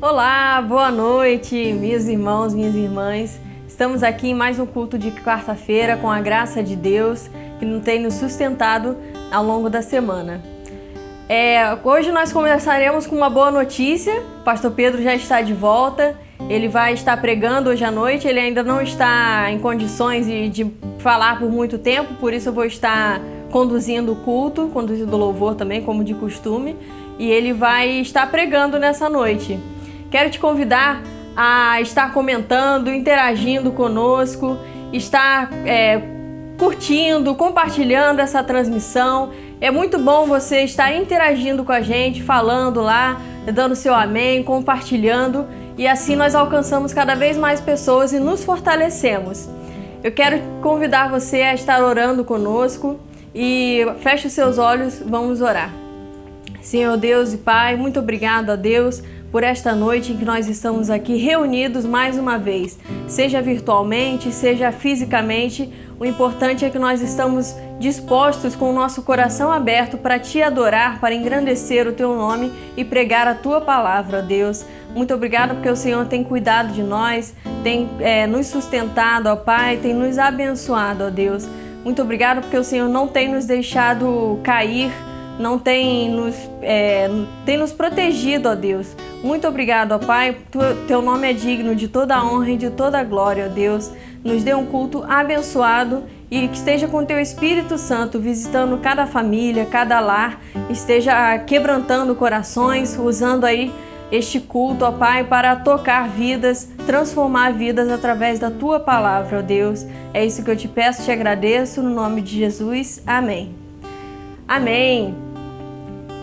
Olá, boa noite, meus irmãos, minhas irmãs. Estamos aqui em mais um culto de quarta-feira com a graça de Deus que tem nos sustentado ao longo da semana. Hoje nós começaremos com uma boa notícia. O pastor Pedro já está de volta. Ele vai estar pregando hoje à noite. Ele ainda não está em condições de falar por muito tempo, por isso eu vou estar conduzindo o culto, conduzindo o louvor também, como de costume. E ele vai estar pregando nessa noite. Quero te convidar a estar comentando, interagindo conosco, estar curtindo, compartilhando essa transmissão. É muito bom você estar interagindo com a gente, falando lá, dando seu amém, compartilhando, e assim nós alcançamos cada vez mais pessoas e nos fortalecemos. Eu quero convidar você a estar orando conosco e feche os seus olhos, vamos orar. Senhor Deus e Pai, muito obrigado a Deus por esta noite em que nós estamos aqui reunidos mais uma vez, seja virtualmente, seja fisicamente. O importante é que nós estamos dispostos com o nosso coração aberto para Te adorar, para engrandecer o Teu nome e pregar a Tua palavra, Deus. Muito obrigado porque o Senhor tem cuidado de nós, tem nos sustentado, ó Pai, tem nos abençoado, ó Deus. Muito obrigado porque o Senhor não tem nos deixado cair, não tem nos protegido, ó Deus. Muito obrigado, ó Pai. Teu nome é digno de toda a honra e de toda a glória, ó Deus. Nos dê um culto abençoado e que esteja com Teu Espírito Santo visitando cada família, cada lar, esteja quebrantando corações, usando aí este culto, ó Pai, para tocar vidas, transformar vidas através da Tua palavra, ó Deus. É isso que eu te peço, te agradeço, no nome de Jesus. Amém. Amém.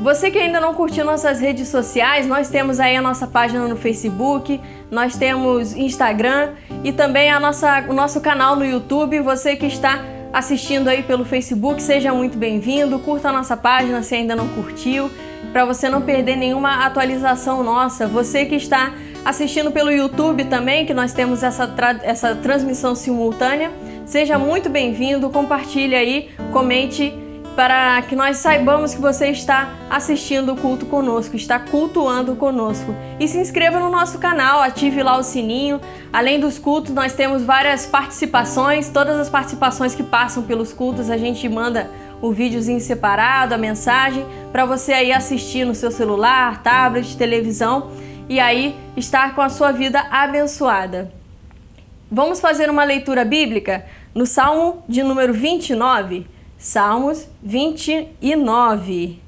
Você que ainda não curtiu nossas redes sociais, nós temos aí a nossa página no Facebook, nós temos Instagram e também o nosso canal no YouTube. Você que está assistindo aí pelo Facebook, seja muito bem-vindo, curta a nossa página se ainda não curtiu, para você não perder nenhuma atualização nossa. Você que está assistindo pelo YouTube também, que nós temos essa transmissão simultânea, seja muito bem-vindo, compartilhe aí, comente, para que nós saibamos que você está assistindo o culto conosco, está cultuando conosco. E se inscreva no nosso canal, ative lá o sininho. Além dos cultos, nós temos várias participações, todas as participações que passam pelos cultos, a gente manda o videozinho separado, a mensagem, para você aí assistir no seu celular, tablet, televisão, e aí estar com a sua vida abençoada. Vamos fazer uma leitura bíblica no Salmo de número 29. Salmos 29.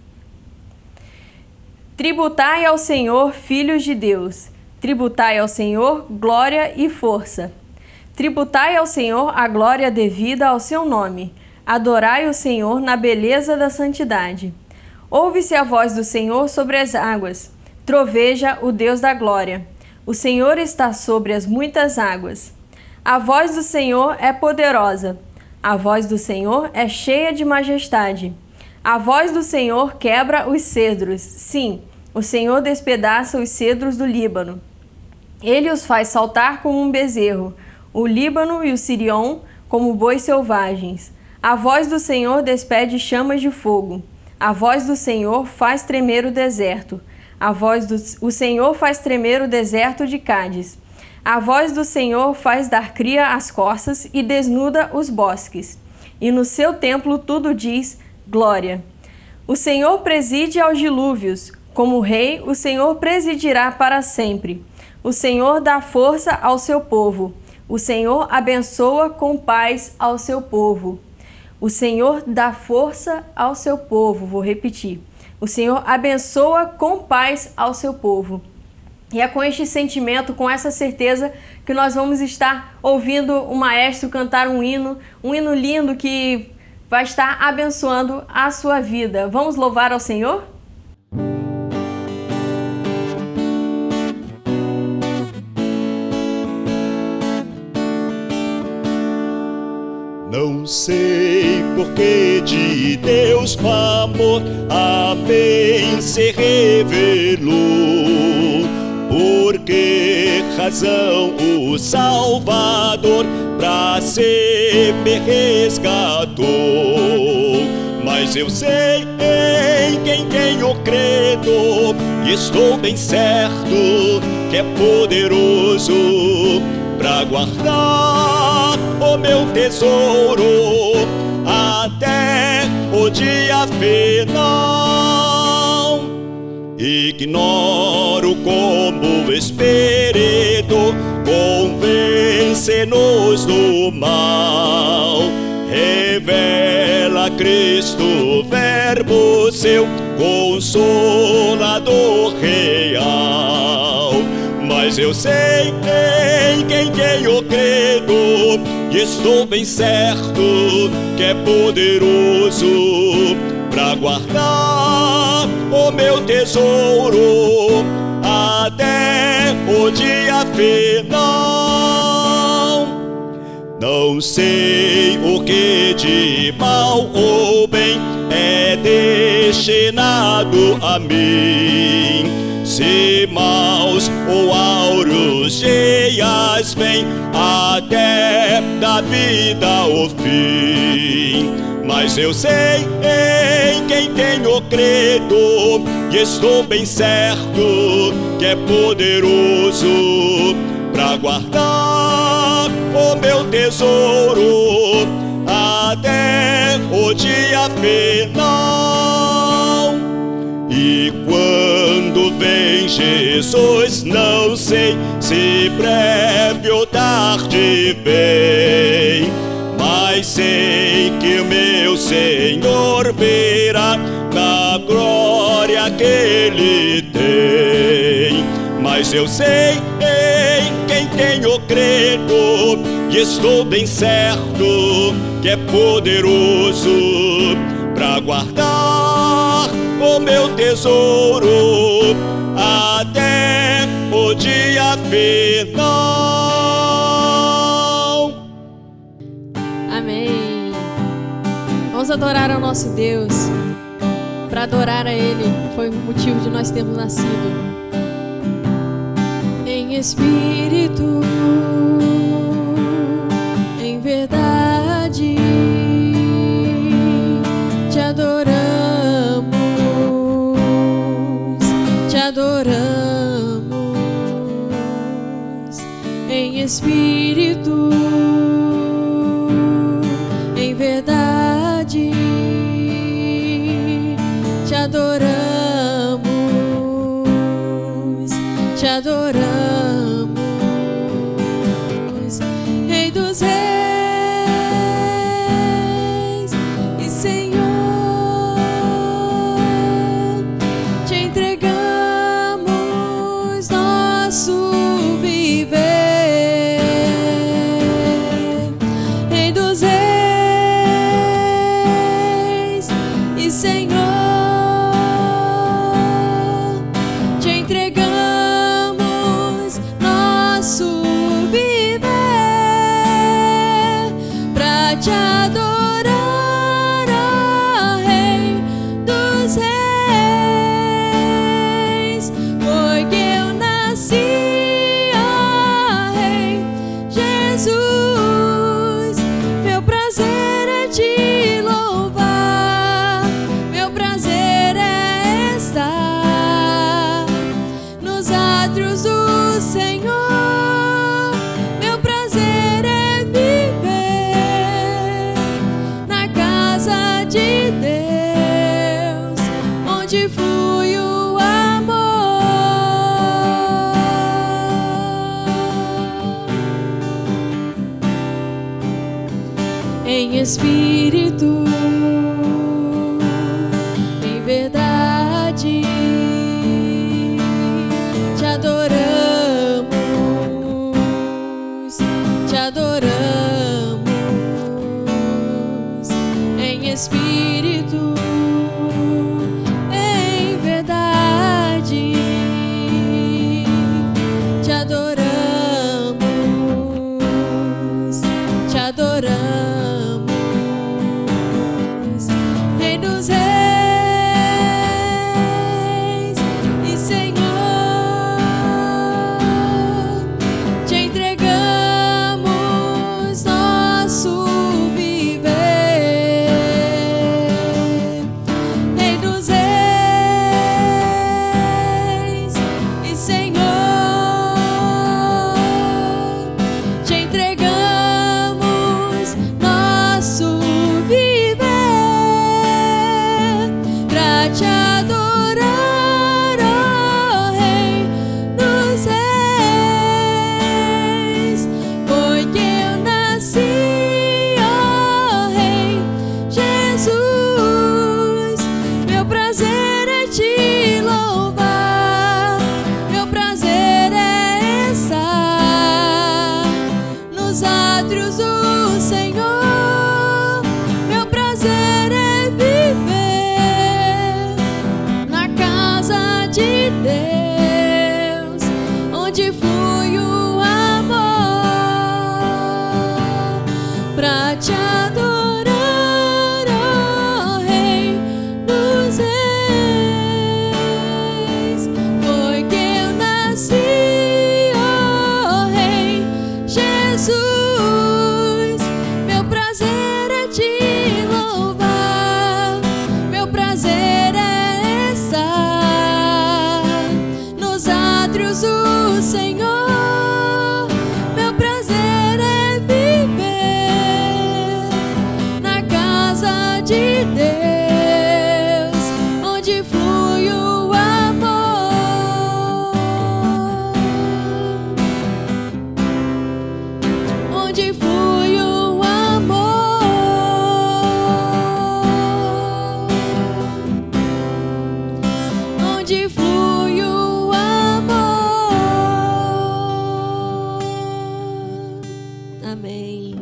Tributai ao Senhor, filhos de Deus. Tributai ao Senhor glória e força. Tributai ao Senhor a glória devida ao seu nome. Adorai o Senhor na beleza da santidade. Ouve-se a voz do Senhor sobre as águas. Troveja o Deus da glória. O Senhor está sobre as muitas águas. A voz do Senhor é poderosa. A voz do Senhor é cheia de majestade. A voz do Senhor quebra os cedros. Sim, o Senhor despedaça os cedros do Líbano. Ele os faz saltar como um bezerro, o Líbano e o Sirion como bois selvagens. A voz do Senhor despede chamas de fogo. A voz do Senhor faz tremer o deserto. O Senhor faz tremer o deserto de Cádiz. A voz do Senhor faz dar cria às corças e desnuda os bosques. E no seu templo tudo diz glória. O Senhor preside aos dilúvios. Como rei, o Senhor presidirá para sempre. O Senhor dá força ao seu povo. O Senhor abençoa com paz ao seu povo. O Senhor dá força ao seu povo. Vou repetir. O Senhor abençoa com paz ao seu povo. E é com este sentimento, com essa certeza, que nós vamos estar ouvindo o maestro cantar um hino lindo que vai estar abençoando a sua vida. Vamos louvar ao Senhor? Não sei por que de Deus o amor a bem se revelou. Por que razão o Salvador pra sempre me resgatou? Mas eu sei em quem tenho credo e estou bem certo que é poderoso para guardar o meu tesouro até o dia final. Ignoro como o Espírito convence-nos do mal. Revela Cristo, Verbo seu, Consolador real. Mas eu sei em quem tenho crido, e estou bem certo que é poderoso para guardar o meu tesouro até o dia final. Não sei o que de mal ou bem é destinado a mim, se maus ou auros dias vêm até da vida o fim. Mas eu sei em quem tenho crido, e estou bem certo que é poderoso para guardar o meu tesouro até o dia final. E quando vem Jesus, não sei se breve ou tarde vem, mas sei que o meu Senhor virá na glória que Ele tem. Mas eu sei em quem tenho crido, e estou bem certo que é poderoso para guardar o meu tesouro até o dia final. Amém. Vamos adorar ao nosso Deus. Para adorar a Ele foi o motivo de nós termos nascido. Em espírito, em verdade, te adoramos, te adoramos. Em espírito, em verdade, te adoramos, te adoramos. Rei dos reis e Senhor, te entregamos nosso viver. Rei dos reis e Senhor, te entregamos nosso viver pra te adorar, ó Rei dos reis. Foi que eu nasci, ó Rei Jesus. Meu prazer é te louvar, meu prazer é estar nos átrios do Senhor. Meu prazer é viver na casa de Deus, onde flui o amor. Em espírito, em verdade, te adoramos, te adoramos. Em espírito, em verdade, te adoramos, te adoramos. Rei dos reis e Senhor, onde flui o amor, pra te adorar, ó Rei dos Reis. Foi que eu nasci, ó Rei Jesus. Meu prazer é te louvar, meu prazer é estar nos átrios do Senhor. Meu prazer é viver na casa de Deus, onde flui o amor, onde flui o amor, onde flui o amor. Amém.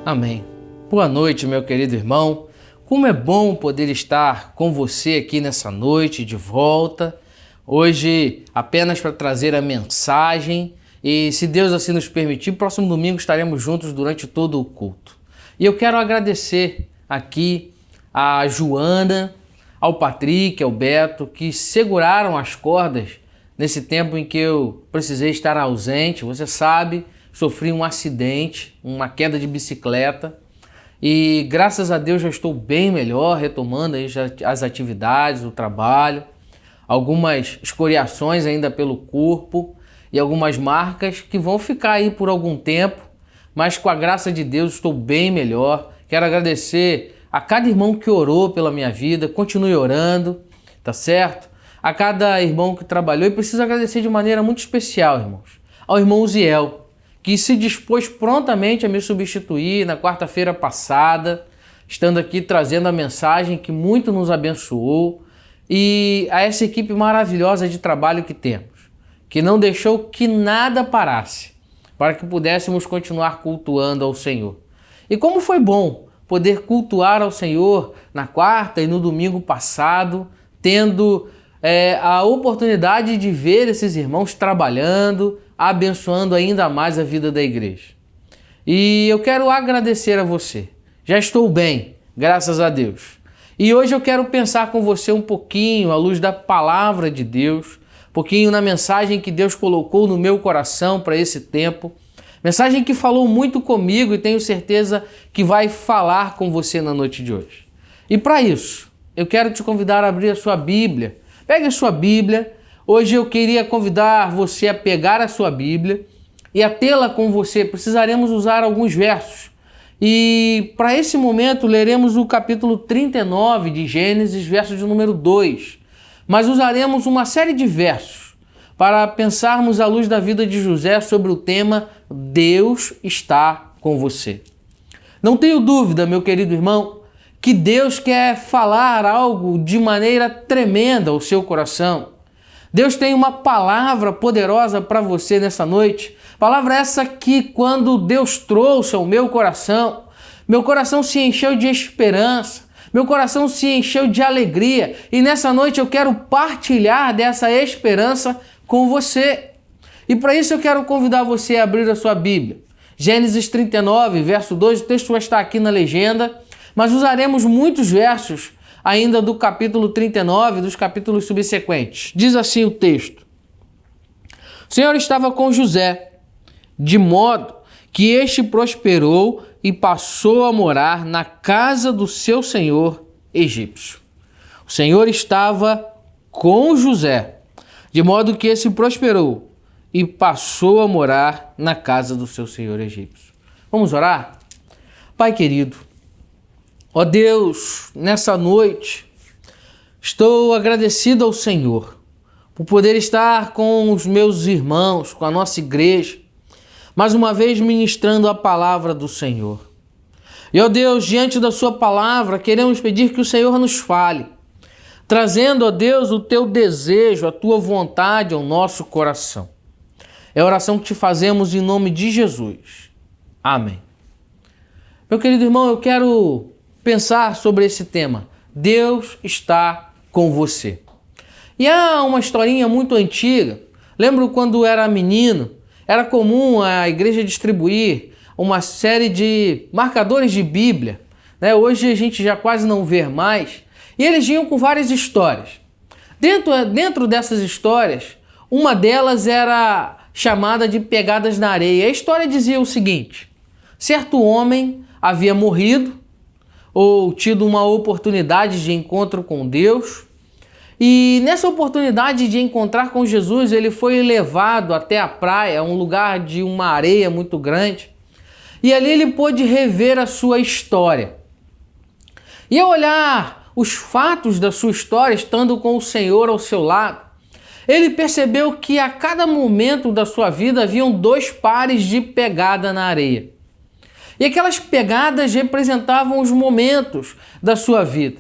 Amém. Boa noite, meu querido irmão. Como é bom poder estar com você aqui nessa noite de volta. Hoje apenas para trazer a mensagem e, se Deus assim nos permitir, próximo domingo estaremos juntos durante todo o culto. E eu quero agradecer aqui a Joana, ao Patrick, ao Beto, que seguraram as cordas nesse tempo em que eu precisei estar ausente. Você sabe, sofri um acidente, uma queda de bicicleta e graças a Deus já estou bem melhor, retomando aí as atividades, o trabalho, algumas escoriações ainda pelo corpo e algumas marcas que vão ficar aí por algum tempo, mas com a graça de Deus estou bem melhor. Quero agradecer a cada irmão que orou pela minha vida, continue orando, tá certo? A cada irmão que trabalhou, e preciso agradecer de maneira muito especial, irmãos, ao irmão Ziel, que se dispôs prontamente a me substituir na quarta-feira passada, estando aqui trazendo a mensagem que muito nos abençoou, e a essa equipe maravilhosa de trabalho que temos, que não deixou que nada parasse, para que pudéssemos continuar cultuando ao Senhor. E como foi bom poder cultuar ao Senhor na quarta e no domingo passado, tendo a oportunidade de ver esses irmãos trabalhando, abençoando ainda mais a vida da igreja. E eu quero agradecer a você. Já estou bem, graças a Deus. E hoje eu quero pensar com você um pouquinho à luz da palavra de Deus, um pouquinho na mensagem que Deus colocou no meu coração para esse tempo. Mensagem que falou muito comigo e tenho certeza que vai falar com você na noite de hoje. E para isso, eu quero te convidar a abrir a sua Bíblia. Pegue a sua Bíblia. Hoje eu queria convidar você a pegar a sua Bíblia e a tê-la com você. Precisaremos usar alguns versos. E para esse momento leremos o capítulo 39 de Gênesis, verso de número 2. Mas usaremos uma série de versos para pensarmos à luz da vida de José sobre o tema Deus está com você. Não tenho dúvida, meu querido irmão, que Deus quer falar algo de maneira tremenda ao seu coração. Deus tem uma palavra poderosa para você nessa noite. Palavra essa que, quando Deus trouxe ao meu coração se encheu de esperança, meu coração se encheu de alegria. E nessa noite eu quero partilhar dessa esperança com você. E para isso eu quero convidar você a abrir a sua Bíblia. Gênesis 39, verso 2, o texto vai estar aqui na legenda, mas usaremos muitos versos ainda do capítulo 39, dos capítulos subsequentes. Diz assim o texto: O Senhor estava com José, de modo que este prosperou e passou a morar na casa do seu senhor egípcio. O Senhor estava com José, de modo que este prosperou e passou a morar na casa do seu senhor egípcio. Vamos orar? Pai querido, ó Deus, nessa noite estou agradecido ao Senhor por poder estar com os meus irmãos, com a nossa igreja, mais uma vez ministrando a palavra do Senhor. E ó Deus, diante da sua palavra, queremos pedir que o Senhor nos fale, trazendo, ó Deus, o teu desejo, a tua vontade ao nosso coração. É a oração que te fazemos em nome de Jesus. Amém. Meu querido irmão, eu quero pensar sobre esse tema. Deus está com você. E há uma historinha muito antiga Lembro quando era menino, era comum a igreja distribuir uma série de marcadores de Bíblia, né? Hoje a gente já quase não vê mais. E eles vinham com várias histórias. Dentro dessas histórias, uma delas era chamada de Pegadas na Areia. A história dizia o seguinte: certo homem havia morrido ou tido uma oportunidade de encontro com Deus, e nessa oportunidade de encontrar com Jesus, ele foi levado até a praia, um lugar de uma areia muito grande, e ali ele pôde rever a sua história. E ao olhar os fatos da sua história, estando com o Senhor ao seu lado, ele percebeu que a cada momento da sua vida haviam 2 pares de pegada na areia. E aquelas pegadas representavam os momentos da sua vida.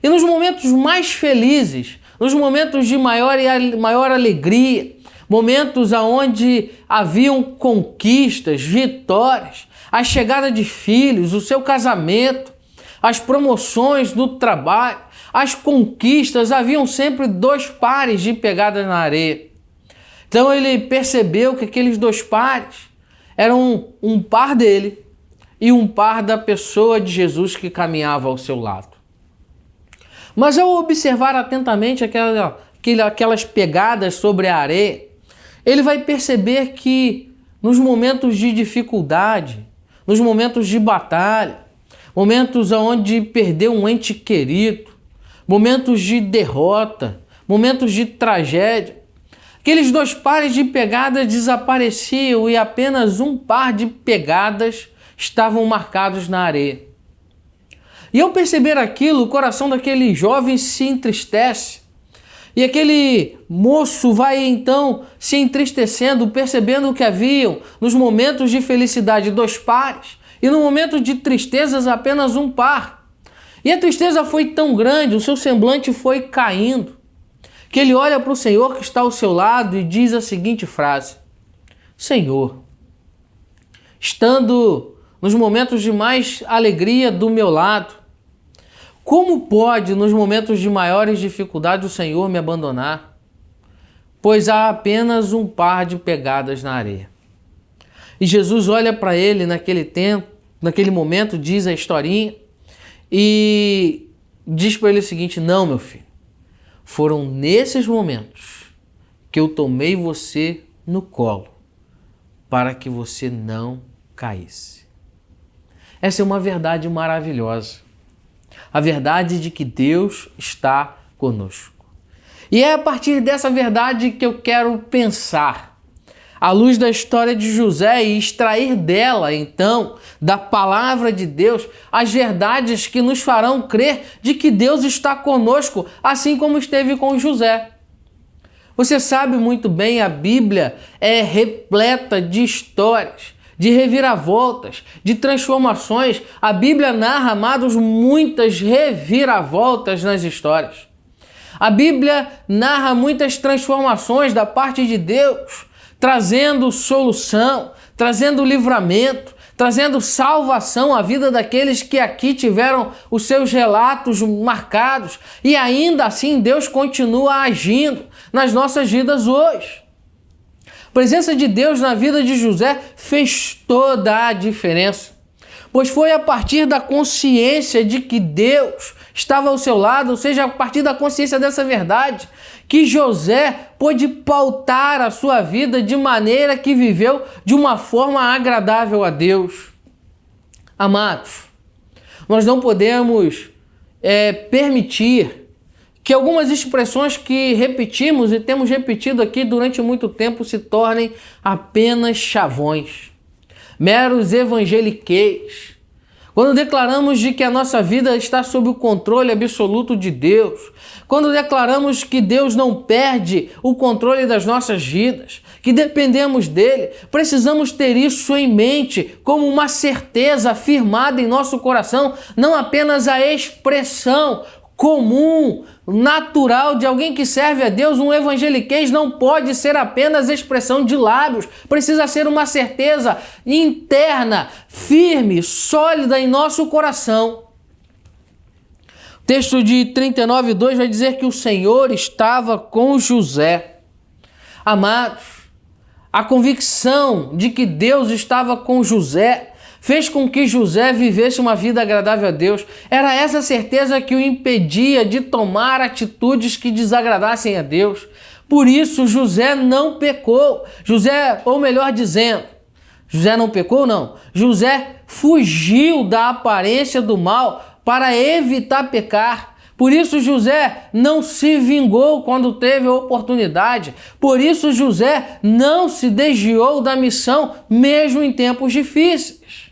E nos momentos mais felizes, nos momentos de maior alegria, momentos onde haviam conquistas, vitórias, a chegada de filhos, o seu casamento, as promoções do trabalho, as conquistas, haviam sempre 2 pares de pegadas na areia. Então ele percebeu que aqueles 2 pares eram um par dele e um par da pessoa de Jesus que caminhava ao seu lado. Mas ao observar atentamente aquelas pegadas sobre a areia, ele vai perceber que nos momentos de dificuldade, nos momentos de batalha, momentos onde perdeu um ente querido, momentos de derrota, momentos de tragédia, aqueles 2 pares de pegadas desapareciam e apenas um par de pegadas estavam marcados na areia. E ao perceber aquilo, o coração daquele jovem se entristece. E aquele moço vai então se entristecendo, percebendo que haviam nos momentos de felicidade 2 pares e no momento de tristezas apenas um par. E a tristeza foi tão grande, o seu semblante foi caindo, que ele olha para o Senhor que está ao seu lado e diz a seguinte frase: Senhor, estando nos momentos de mais alegria do meu lado, como pode, nos momentos de maiores dificuldades, o Senhor me abandonar? Pois há apenas um par de pegadas na areia. E Jesus olha para ele naquele momento, diz a historinha, e diz para ele o seguinte: não, meu filho, foram nesses momentos que eu tomei você no colo para que você não caísse. Essa é uma verdade maravilhosa. A verdade de que Deus está conosco. E é a partir dessa verdade que eu quero pensar, à luz da história de José, e extrair dela, então, da palavra de Deus, as verdades que nos farão crer de que Deus está conosco, assim como esteve com José. Você sabe muito bem, a Bíblia é repleta de histórias, de reviravoltas, de transformações. A Bíblia narra, amados, muitas reviravoltas nas histórias. A Bíblia narra muitas transformações da parte de Deus, trazendo solução, trazendo livramento, trazendo salvação à vida daqueles que aqui tiveram os seus relatos marcados. E ainda assim Deus continua agindo nas nossas vidas hoje. A presença de Deus na vida de José fez toda a diferença, pois foi a partir da consciência de que Deus estava ao seu lado, ou seja, a partir da consciência dessa verdade, que José pôde pautar a sua vida de maneira que viveu de uma forma agradável a Deus. Amados, nós não podemos permitir que algumas expressões que repetimos e temos repetido aqui durante muito tempo se tornem apenas chavões, meros evangeliqueis. Quando declaramos de que a nossa vida está sob o controle absoluto de Deus, quando declaramos que Deus não perde o controle das nossas vidas, que dependemos dele, precisamos ter isso em mente como uma certeza afirmada em nosso coração, não apenas a expressão comum, natural de alguém que serve a Deus. Um evangeliquez não pode ser apenas expressão de lábios, precisa ser uma certeza interna, firme, sólida em nosso coração. O texto de 39:2 vai dizer que o Senhor estava com José. Amados, a convicção de que Deus estava com José fez com que José vivesse uma vida agradável a Deus. Era essa certeza que o impedia de tomar atitudes que desagradassem a Deus. Por isso José não pecou. José, ou melhor dizendo, José não pecou, não. José fugiu da aparência do mal para evitar pecar. Por isso José não se vingou quando teve a oportunidade. Por isso José não se desviou da missão, mesmo em tempos difíceis.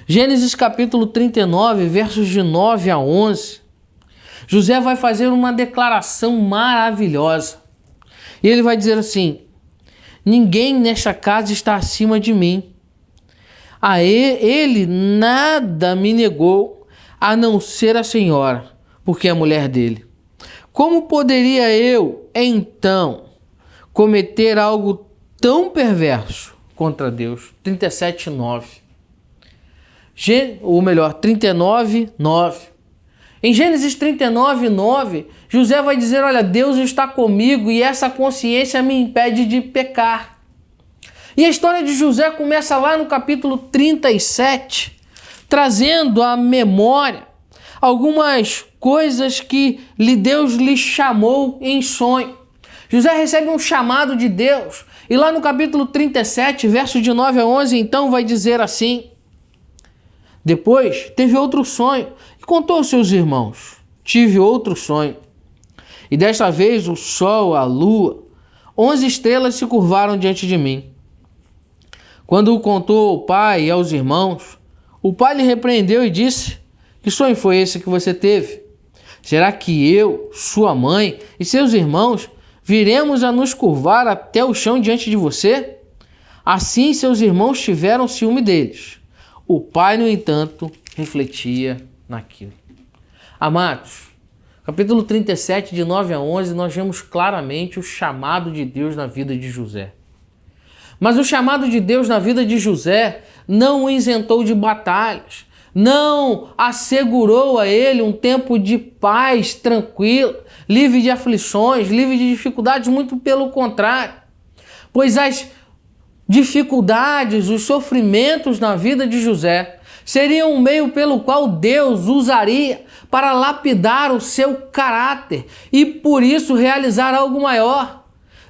Gênesis capítulo 39, versos de 9 a 11. José vai fazer uma declaração maravilhosa. E ele vai dizer assim: ninguém nesta casa está acima de mim. Ele nada me negou, a não ser a senhora, porque é a mulher dele. Como poderia eu, então, cometer algo tão perverso contra Deus? 37:9. Ou melhor, 39:9. Em Gênesis 39:9, José vai dizer: olha, Deus está comigo e essa consciência me impede de pecar. E a história de José começa lá no capítulo 37, trazendo à memória algumas coisas que Deus lhe chamou em sonho. José recebe um chamado de Deus e lá no capítulo 37, verso de 9 a 11, então vai dizer assim: depois teve outro sonho e contou aos seus irmãos: tive outro sonho. E desta vez o sol, a lua, 11 estrelas se curvaram diante de mim. Quando o contou ao pai e aos irmãos, o pai lhe repreendeu e disse: que sonho foi esse que você teve? Será que eu, sua mãe e seus irmãos viremos a nos curvar até o chão diante de você? Assim seus irmãos tiveram ciúme deles. O pai, no entanto, refletia naquilo. Amados, capítulo 37, de 9 a 11, nós vemos claramente o chamado de Deus na vida de José. Mas o chamado de Deus na vida de José não o isentou de batalhas, não assegurou a ele um tempo de paz tranquilo, livre de aflições, livre de dificuldades, muito pelo contrário. Pois as dificuldades, os sofrimentos na vida de José seriam um meio pelo qual Deus usaria para lapidar o seu caráter e por isso realizar algo maior.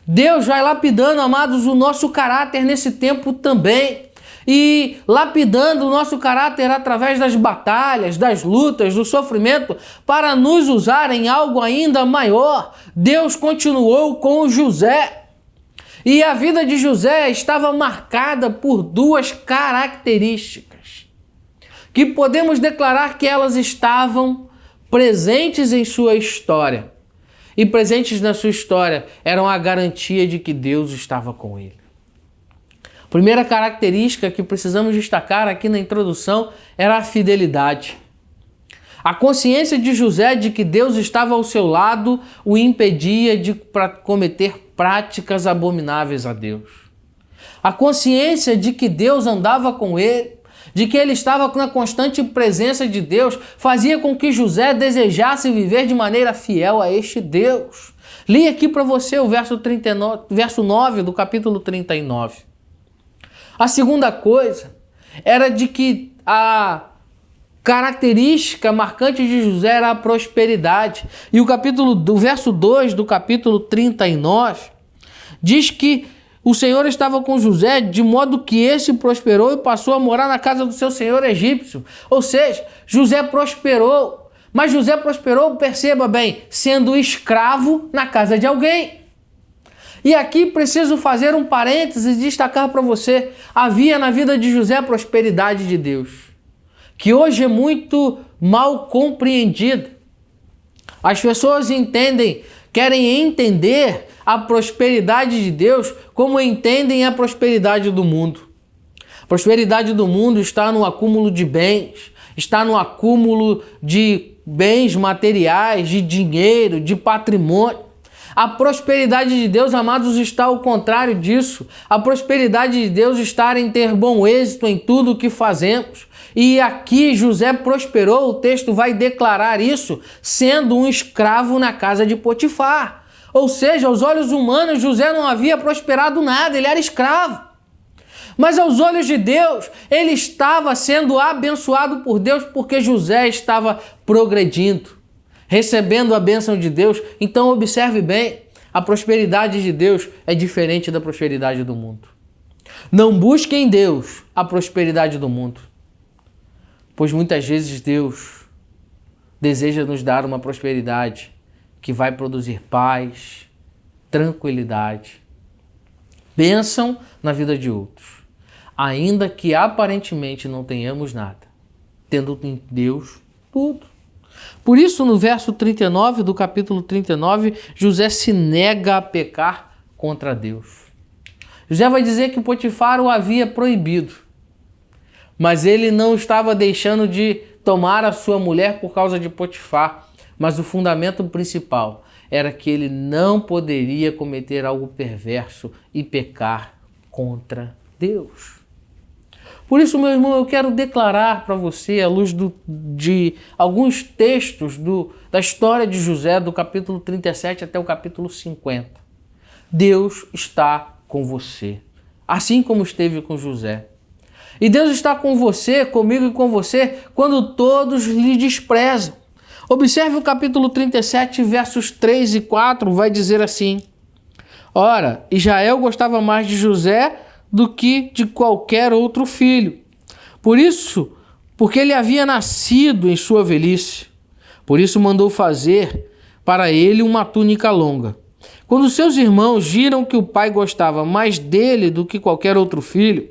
Deus vai lapidando, amados, o nosso caráter nesse tempo também. E lapidando o nosso caráter através das batalhas, das lutas, do sofrimento, para nos usar em algo ainda maior. Deus continuou com José. E a vida de José estava marcada por duas características, que podemos declarar que elas estavam presentes em sua história. E presentes na sua história eram a garantia de que Deus estava com ele. Primeira característica que precisamos destacar aqui na introdução era a fidelidade. A consciência de José de que Deus estava ao seu lado o impedia de cometer práticas abomináveis a Deus. A consciência de que Deus andava com ele, de que ele estava na constante presença de Deus, fazia com que José desejasse viver de maneira fiel a este Deus. Li aqui para você o verso 9 do capítulo 39. A segunda coisa era de que a característica marcante de José era a prosperidade. E o verso 2 do capítulo 39 diz que o Senhor estava com José de modo que esse prosperou e passou a morar na casa do seu senhor egípcio. Ou seja, José prosperou. Mas José prosperou, perceba bem, sendo escravo na casa de alguém. E aqui preciso fazer um parênteses e destacar para você: havia na vida de José a prosperidade de Deus, que hoje é muito mal compreendida. As pessoas querem entender a prosperidade de Deus como entendem a prosperidade do mundo. A prosperidade do mundo está no acúmulo de bens, está no acúmulo de bens materiais, de dinheiro, de patrimônio. A prosperidade de Deus, amados, está ao contrário disso. A prosperidade de Deus está em ter bom êxito em tudo o que fazemos. E aqui José prosperou, o texto vai declarar isso, sendo um escravo na casa de Potifar. Ou seja, aos olhos humanos, José não havia prosperado nada, ele era escravo. Mas aos olhos de Deus, ele estava sendo abençoado por Deus porque José estava progredindo, recebendo a bênção de Deus. Então observe bem, a prosperidade de Deus é diferente da prosperidade do mundo. Não busque em Deus a prosperidade do mundo, pois muitas vezes Deus deseja nos dar uma prosperidade que vai produzir paz, tranquilidade, bênção na vida de outros, ainda que aparentemente não tenhamos nada, tendo em Deus tudo. Por isso, no verso 39 do capítulo 39, José se nega a pecar contra Deus. José vai dizer que Potifar o havia proibido, mas ele não estava deixando de tomar a sua mulher por causa de Potifar. Mas o fundamento principal era que ele não poderia cometer algo perverso e pecar contra Deus. Por isso, meu irmão, eu quero declarar para você, à luz de alguns textos da história de José, do capítulo 37 até o capítulo 50. Deus está com você, assim como esteve com José. E Deus está com você, comigo e com você, quando todos lhe desprezam. Observe o capítulo 37, versos 3 e 4, vai dizer assim: Ora, Israel gostava mais de José do que de qualquer outro filho. Porque ele havia nascido em sua velhice. Por isso mandou fazer para ele uma túnica longa. Quando seus irmãos viram que o pai gostava mais dele do que qualquer outro filho,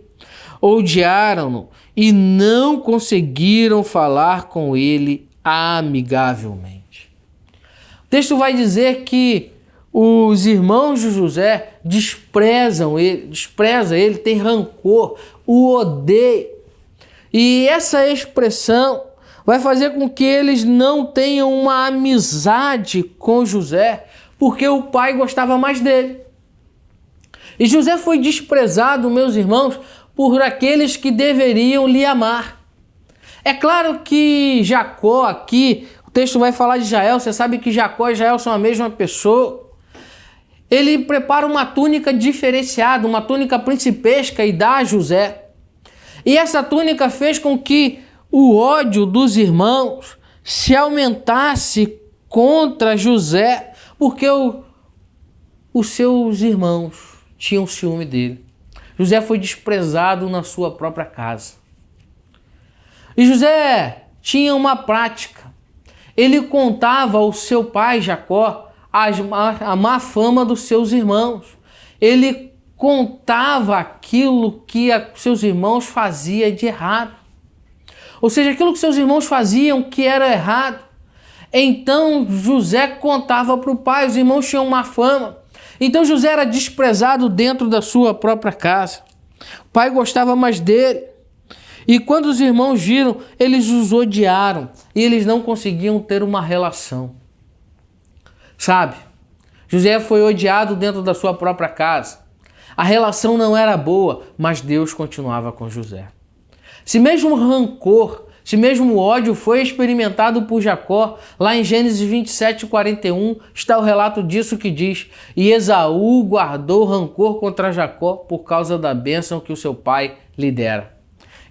odiaram-no e não conseguiram falar com ele amigavelmente. O texto vai dizer que os irmãos de José desprezam ele, tem rancor, o odeiam. E essa expressão vai fazer com que eles não tenham uma amizade com José, porque o pai gostava mais dele. E José foi desprezado, meus irmãos, por aqueles que deveriam lhe amar. É claro que Jacó aqui, o texto vai falar de Israel, você sabe que Jacó e Israel são a mesma pessoa. Ele prepara uma túnica diferenciada, uma túnica principesca e dá a José. E essa túnica fez com que o ódio dos irmãos se aumentasse contra José, porque os seus irmãos tinham ciúme dele. José foi desprezado na sua própria casa. E José tinha uma prática. Ele contava ao seu pai Jacó a má fama dos seus irmãos. Ele contava aquilo que seus irmãos faziam de errado. Ou seja, aquilo que seus irmãos faziam que era errado. Então José contava para o pai, os irmãos tinham má fama. Então José era desprezado dentro da sua própria casa. O pai gostava mais dele. E quando os irmãos viram, eles os odiaram e eles não conseguiam ter uma relação. Sabe, José foi odiado dentro da sua própria casa. A relação não era boa, mas Deus continuava com José. Se mesmo rancor, se mesmo ódio foi experimentado por Jacó, lá em Gênesis 27:41 está o relato disso que diz: E Esaú guardou rancor contra Jacó por causa da bênção que o seu pai lhe dera.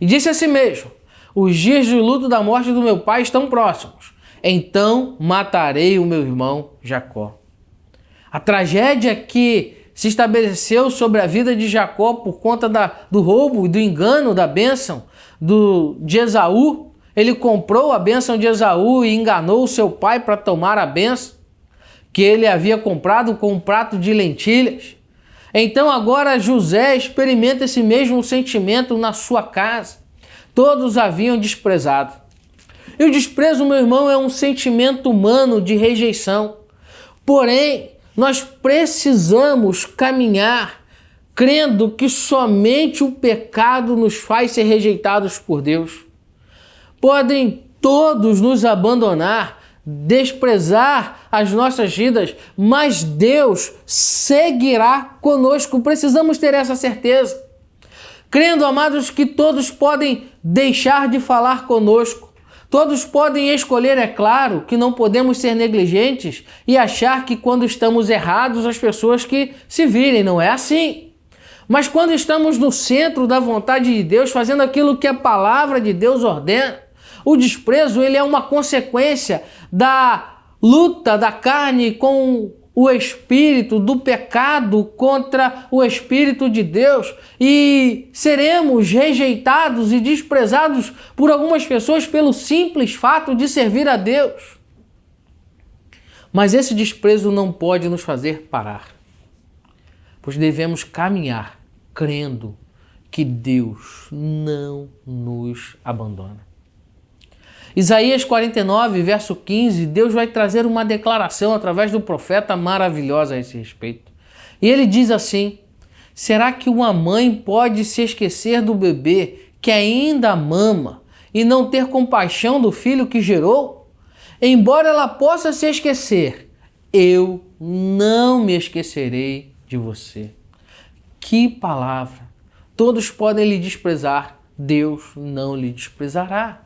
E disse a si mesmo: Os dias de luto da morte do meu pai estão próximos, então matarei o meu irmão Jacó. A tragédia que se estabeleceu sobre a vida de Jacó por conta do roubo e do engano da bênção de Esaú. Ele comprou a bênção de Esaú e enganou o seu pai para tomar a bênção que ele havia comprado com um prato de lentilhas. Então agora José experimenta esse mesmo sentimento na sua casa. Todos haviam desprezado. E o desprezo, meu irmão, é um sentimento humano de rejeição. Porém, nós precisamos caminhar crendo que somente o pecado nos faz ser rejeitados por Deus. Podem todos nos abandonar, desprezar as nossas vidas, mas Deus seguirá conosco. Precisamos ter essa certeza. Crendo, amados, que todos podem deixar de falar conosco, Todos podem escolher, é claro, que não podemos ser negligentes e achar que quando estamos errados as pessoas que se virem, não é assim. Mas quando estamos no centro da vontade de Deus, fazendo aquilo que a palavra de Deus ordena, o desprezo ele é uma consequência da luta da carne com o espírito, do pecado contra o Espírito de Deus, e seremos rejeitados e desprezados por algumas pessoas pelo simples fato de servir a Deus. Mas esse desprezo não pode nos fazer parar, pois devemos caminhar crendo que Deus não nos abandona. Isaías 49, verso 15, Deus vai trazer uma declaração através do profeta maravilhosa a esse respeito. E ele diz assim: será que uma mãe pode se esquecer do bebê que ainda mama e não ter compaixão do filho que gerou? Embora ela possa se esquecer, eu não me esquecerei de você. Que palavra! Todos podem lhe desprezar, Deus não lhe desprezará.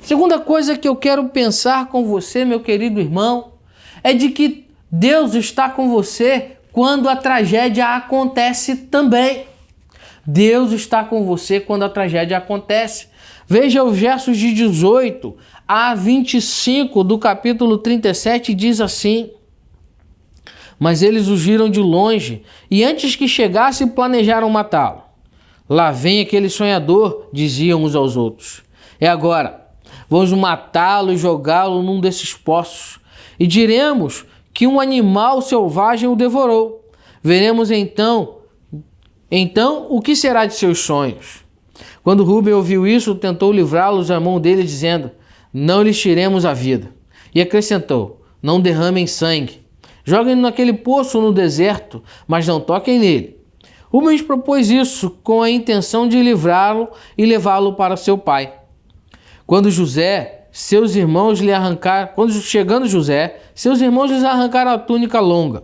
Segunda coisa que eu quero pensar com você, meu querido irmão, é de que Deus está com você quando a tragédia acontece também. Deus está com você quando a tragédia acontece. Veja os versos de 18 a 25 do capítulo 37, diz assim: mas eles o viram de longe e antes que chegasse planejaram matá-lo. Lá vem aquele sonhador, diziam uns aos outros. É agora, vamos matá-lo e jogá-lo num desses poços. E diremos que um animal selvagem o devorou. Veremos então o que será de seus sonhos. Quando Rúben ouviu isso, tentou livrá-los da mão dele, dizendo: não lhes tiremos a vida. E acrescentou: não derramem sangue. Joguem-no naquele poço no deserto, mas não toquem nele. Rubens propôs isso com a intenção de livrá-lo e levá-lo para seu pai. Quando chegando José, seus irmãos lhes arrancaram a túnica longa.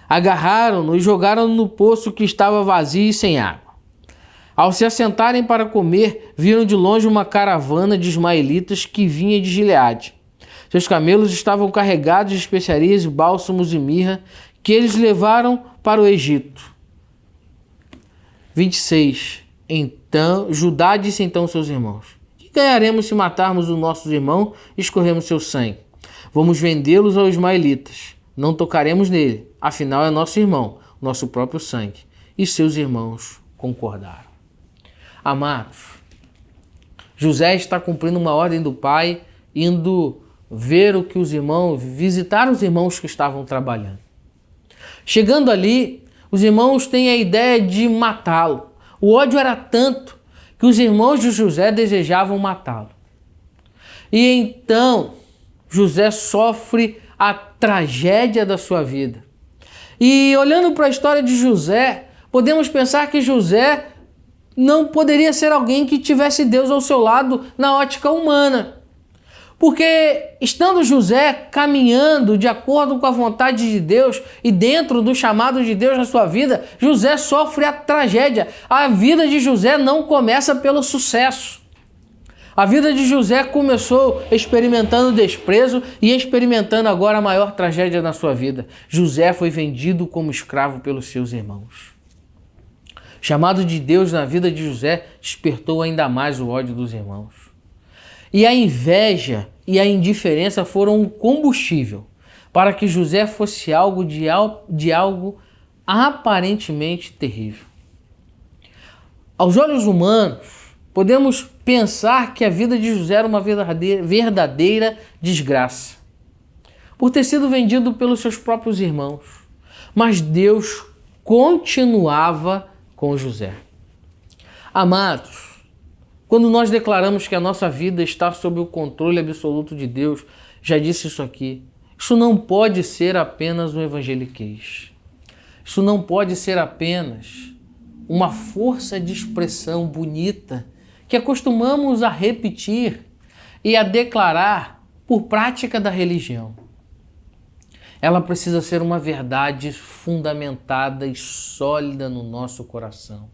Agarraram-no e jogaram-no no poço que estava vazio e sem água. Ao se assentarem para comer, viram de longe uma caravana de ismaelitas que vinha de Gileade. Seus camelos estavam carregados de especiarias, bálsamos e mirra, que eles levaram para o Egito. 26. Então, Judá disse então aos seus irmãos: que ganharemos se matarmos os nossos irmãos e escorrermos seu sangue? Vamos vendê-los aos ismaelitas. Não tocaremos nele, afinal é nosso irmão, nosso próprio sangue. E seus irmãos concordaram. Amados, José está cumprindo uma ordem do pai, indo visitar os irmãos que estavam trabalhando. Chegando ali, os irmãos têm a ideia de matá-lo. O ódio era tanto que os irmãos de José desejavam matá-lo. E então, José sofre a tragédia da sua vida. E olhando para a história de José, podemos pensar que José não poderia ser alguém que tivesse Deus ao seu lado na ótica humana. Porque estando José caminhando de acordo com a vontade de Deus e dentro do chamado de Deus na sua vida, José sofre a tragédia. A vida de José não começa pelo sucesso. A vida de José começou experimentando desprezo e experimentando agora a maior tragédia na sua vida. José foi vendido como escravo pelos seus irmãos. O chamado de Deus na vida de José despertou ainda mais o ódio dos irmãos. E a inveja e a indiferença foram um combustível para que José fosse algo de algo aparentemente terrível. Aos olhos humanos, podemos pensar que a vida de José era uma verdadeira desgraça, por ter sido vendido pelos seus próprios irmãos. Mas Deus continuava com José. Amados, quando nós declaramos que a nossa vida está sob o controle absoluto de Deus, já disse isso aqui, isso não pode ser apenas um evangeliquez. Isso não pode ser apenas uma força de expressão bonita que acostumamos a repetir e a declarar por prática da religião. Ela precisa ser uma verdade fundamentada e sólida no nosso coração.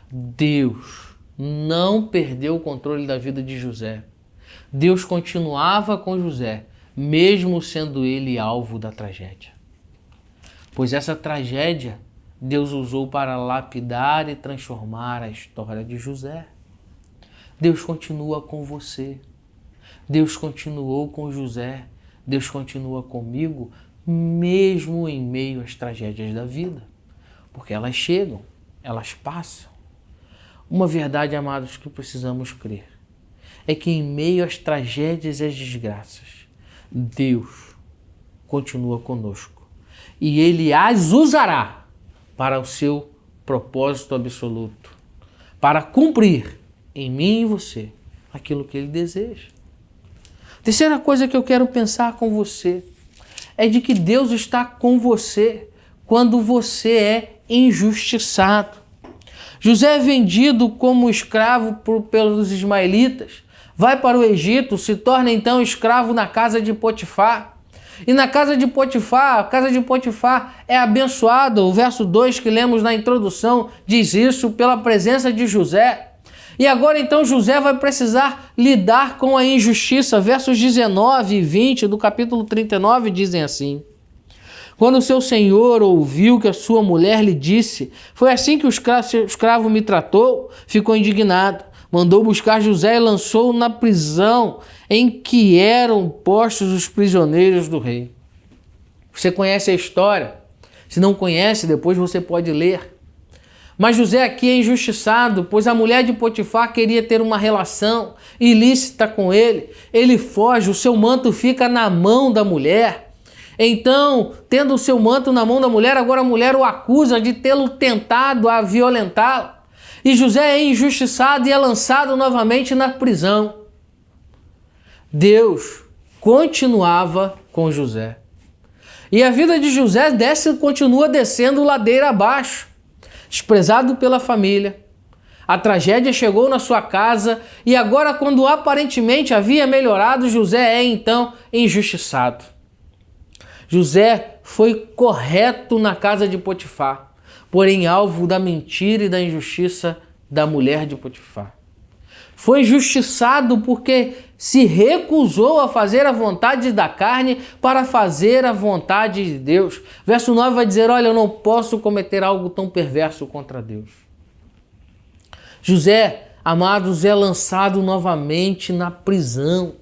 Deus não perdeu o controle da vida de José. Deus continuava com José, mesmo sendo ele alvo da tragédia. Pois essa tragédia Deus usou para lapidar e transformar a história de José. Deus continua com você. Deus continuou com José. Deus continua comigo, mesmo em meio às tragédias da vida. Porque elas chegam, elas passam. Uma verdade, amados, que precisamos crer é que em meio às tragédias e às desgraças, Deus continua conosco. E Ele as usará para o seu propósito absoluto, para cumprir em mim e você aquilo que Ele deseja. Terceira coisa que eu quero pensar com você é de que Deus está com você quando você é injustiçado. José é vendido como escravo pelos ismaelitas, vai para o Egito, se torna então escravo na casa de Potifar. E na casa de Potifar, a casa de Potifar é abençoada. O verso 2 que lemos na introdução diz isso, pela presença de José. E agora então José vai precisar lidar com a injustiça. Versos 19 e 20 do capítulo 39 dizem assim: quando seu senhor ouviu que a sua mulher lhe disse, foi assim que o escravo me tratou, ficou indignado. Mandou buscar José e lançou-o na prisão em que eram postos os prisioneiros do rei. Você conhece a história? Se não conhece, depois você pode ler. Mas José aqui é injustiçado, pois a mulher de Potifar queria ter uma relação ilícita com ele. Ele foge, o seu manto fica na mão da mulher. Então, tendo o seu manto na mão da mulher, agora a mulher o acusa de tê-lo tentado a violentá-la. E José é injustiçado e é lançado novamente na prisão. Deus continuava com José. E a vida de José continua descendo ladeira abaixo. Desprezado pela família. A tragédia chegou na sua casa e agora, quando aparentemente havia melhorado, José é então injustiçado. José foi correto na casa de Potifar, porém alvo da mentira e da injustiça da mulher de Potifar. Foi injustiçado porque se recusou a fazer a vontade da carne para fazer a vontade de Deus. Verso 9 vai dizer, olha, eu não posso cometer algo tão perverso contra Deus. José, amados, é lançado novamente na prisão.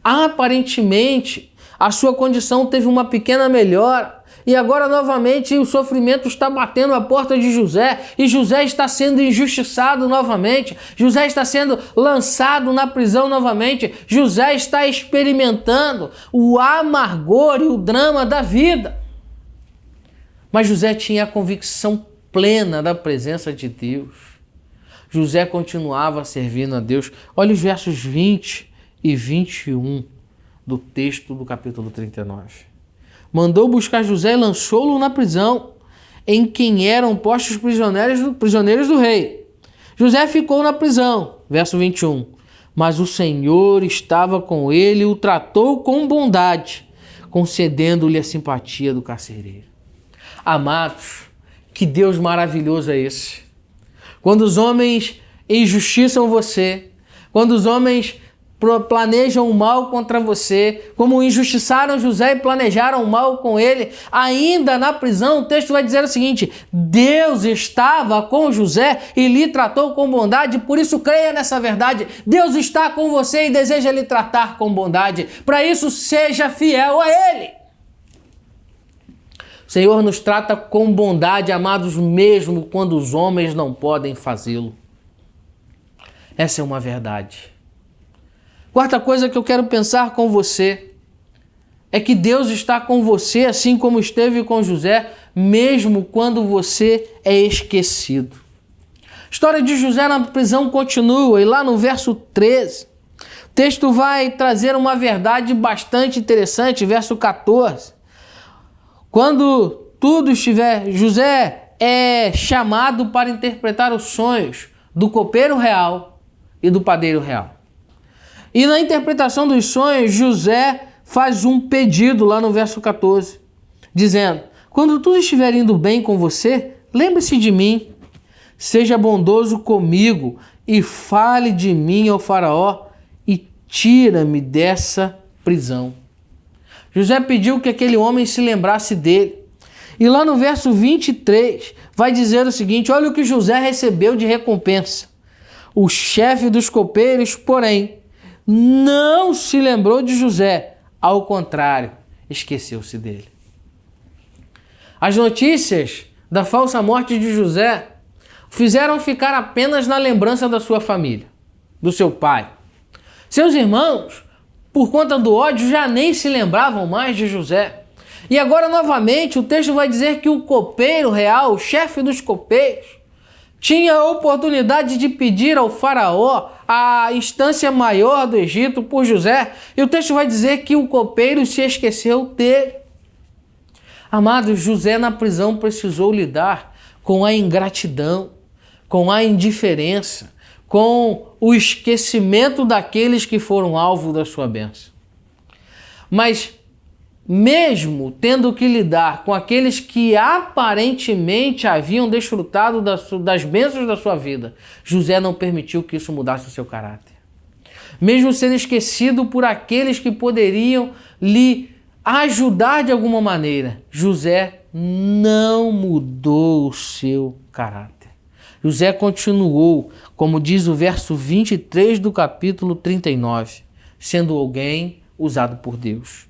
Aparentemente, a sua condição teve uma pequena melhora e agora novamente o sofrimento está batendo a porta de José e José está sendo injustiçado novamente. José está sendo lançado na prisão novamente. José está experimentando o amargor e o drama da vida. Mas José tinha a convicção plena da presença de Deus. José continuava servindo a Deus. Olha os versos 20 e 21 do texto do capítulo 39. Mandou buscar José e lançou-lo na prisão, em quem eram postos prisioneiros do rei. José ficou na prisão, verso 21. Mas o Senhor estava com ele e o tratou com bondade, concedendo-lhe a simpatia do carcereiro. Amados, que Deus maravilhoso é esse. Quando os homens injustiçam você, quando os homens planejam o mal contra você, como injustiçaram José e planejaram o mal com ele, ainda na prisão, o texto vai dizer o seguinte: Deus estava com José e lhe tratou com bondade, por isso creia nessa verdade. Deus está com você e deseja lhe tratar com bondade. Para isso, seja fiel a Ele. O Senhor nos trata com bondade, amados, mesmo quando os homens não podem fazê-lo. Essa é uma verdade. Quarta coisa que eu quero pensar com você é que Deus está com você, assim como esteve com José, mesmo quando você é esquecido. A história de José na prisão continua e lá no verso 13, o texto vai trazer uma verdade bastante interessante, verso 14. Quando tudo estiver, José é chamado para interpretar os sonhos do copeiro real e do padeiro real. E na interpretação dos sonhos, José faz um pedido lá no verso 14, dizendo: quando tudo estiver indo bem com você, lembre-se de mim, seja bondoso comigo e fale de mim ao faraó e tira-me dessa prisão. José pediu que aquele homem se lembrasse dele. E lá no verso 23 vai dizer o seguinte: olha o que José recebeu de recompensa. O chefe dos copeiros, porém, não se lembrou de José. Ao contrário, esqueceu-se dele. As notícias da falsa morte de José fizeram ficar apenas na lembrança da sua família, do seu pai. Seus irmãos, por conta do ódio, já nem se lembravam mais de José. E agora, novamente, o texto vai dizer que o copeiro real, o chefe dos copeiros, tinha a oportunidade de pedir ao faraó a instância maior do Egito por José. E o texto vai dizer que o copeiro se esqueceu dele. Amados, José na prisão precisou lidar com a ingratidão, com a indiferença, com o esquecimento daqueles que foram alvo da sua bênção. Mas mesmo tendo que lidar com aqueles que aparentemente haviam desfrutado das bênçãos da sua vida, José não permitiu que isso mudasse o seu caráter. Mesmo sendo esquecido por aqueles que poderiam lhe ajudar de alguma maneira, José não mudou o seu caráter. José continuou, como diz o verso 23 do capítulo 39, sendo alguém usado por Deus.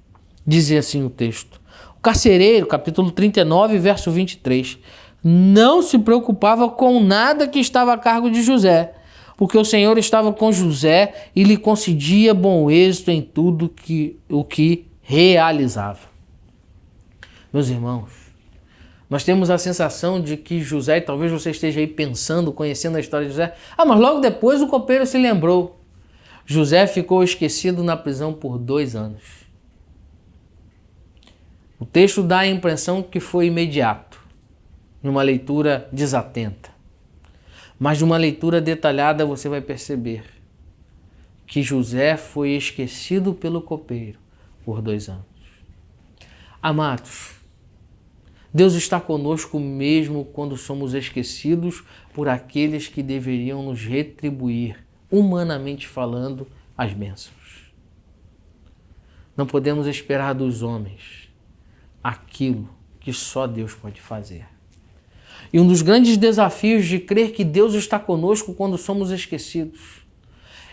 Dizia assim o texto: o carcereiro, capítulo 39, verso 23, não se preocupava com nada que estava a cargo de José, porque o Senhor estava com José e lhe concedia bom êxito em tudo o que realizava. Meus irmãos, nós temos a sensação de que José, e talvez você esteja aí pensando, conhecendo a história de José, mas logo depois o copeiro se lembrou. José ficou esquecido na prisão por 2 anos. O texto dá a impressão que foi imediato, numa leitura desatenta. Mas de uma leitura detalhada você vai perceber que José foi esquecido pelo copeiro por 2 anos. Amados, Deus está conosco mesmo quando somos esquecidos por aqueles que deveriam nos retribuir, humanamente falando, as bênçãos. Não podemos esperar dos homens aquilo que só Deus pode fazer. E um dos grandes desafios de crer que Deus está conosco quando somos esquecidos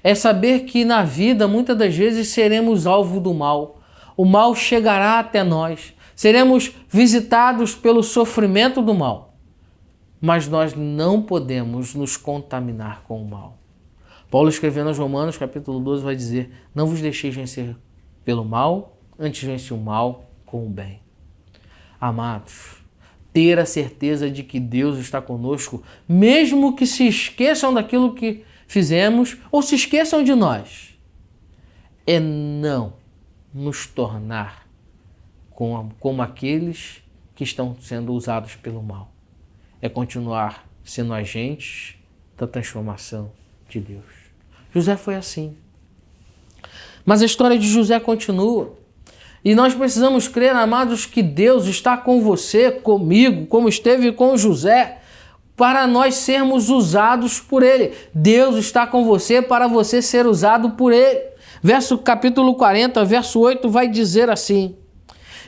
é saber que na vida muitas das vezes seremos alvo do mal. O mal chegará até nós. Seremos visitados pelo sofrimento do mal. Mas nós não podemos nos contaminar com o mal. Paulo, escrevendo aos Romanos, capítulo 12, vai dizer: não vos deixeis vencer pelo mal, antes vence o mal com o bem. Amados, ter a certeza de que Deus está conosco, mesmo que se esqueçam daquilo que fizemos ou se esqueçam de nós, é não nos tornar como aqueles que estão sendo usados pelo mal. É continuar sendo agentes da transformação de Deus. José foi assim. Mas a história de José continua. E nós precisamos crer, amados, que Deus está com você, comigo, como esteve com José, para nós sermos usados por Ele. Deus está com você para você ser usado por Ele. Capítulo 40, verso 8 vai dizer assim: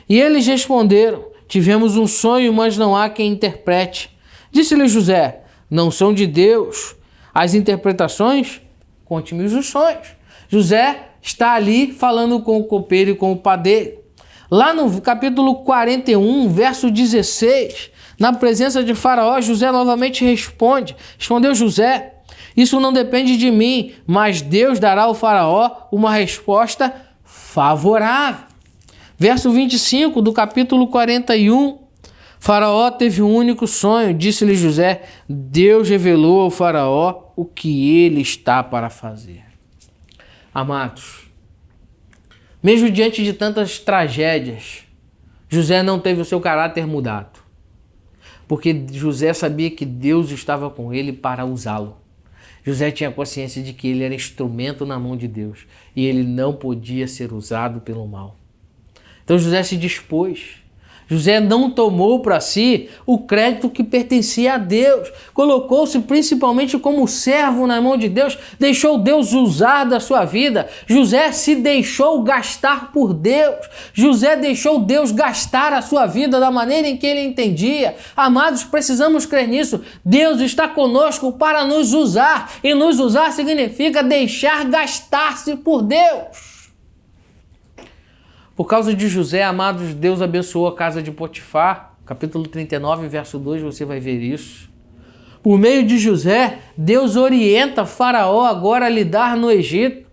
e eles responderam: tivemos um sonho, mas não há quem interprete. Disse-lhe José: não são de Deus as interpretações? Conte-me os sonhos. José está ali falando com o copeiro e com o padeiro. Lá no capítulo 41, verso 16, na presença de Faraó, José novamente respondeu José: isso não depende de mim, mas Deus dará ao Faraó uma resposta favorável. Verso 25 do capítulo 41, Faraó teve um único sonho, disse-lhe José: Deus revelou ao Faraó o que ele está para fazer. Amados, mesmo diante de tantas tragédias, José não teve o seu caráter mudado, porque José sabia que Deus estava com ele para usá-lo. José tinha consciência de que ele era instrumento na mão de Deus e ele não podia ser usado pelo mal. Então José se dispôs. José não tomou para si o crédito que pertencia a Deus. Colocou-se principalmente como servo na mão de Deus. Deixou Deus usar da sua vida. José se deixou gastar por Deus. José deixou Deus gastar a sua vida da maneira em que ele entendia. Amados, precisamos crer nisso. Deus está conosco para nos usar. E nos usar significa deixar gastar-se por Deus. Por causa de José, amados, Deus abençoou a casa de Potifar. Capítulo 39, verso 2, você vai ver isso. Por meio de José, Deus orienta Faraó agora a lidar no Egito.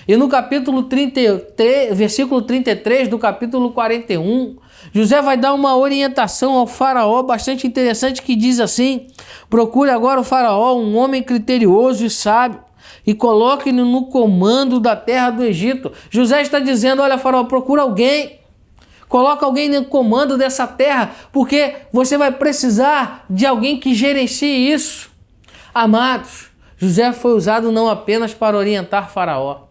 E no capítulo 33, versículo 33 do capítulo 41, José vai dar uma orientação ao Faraó bastante interessante que diz assim: procure agora o Faraó, um homem criterioso e sábio, e coloque-no no comando da terra do Egito. José está dizendo: olha, Faraó, procura alguém, coloca alguém no comando dessa terra, porque você vai precisar de alguém que gerencie isso. Amados, José foi usado não apenas para orientar Faraó,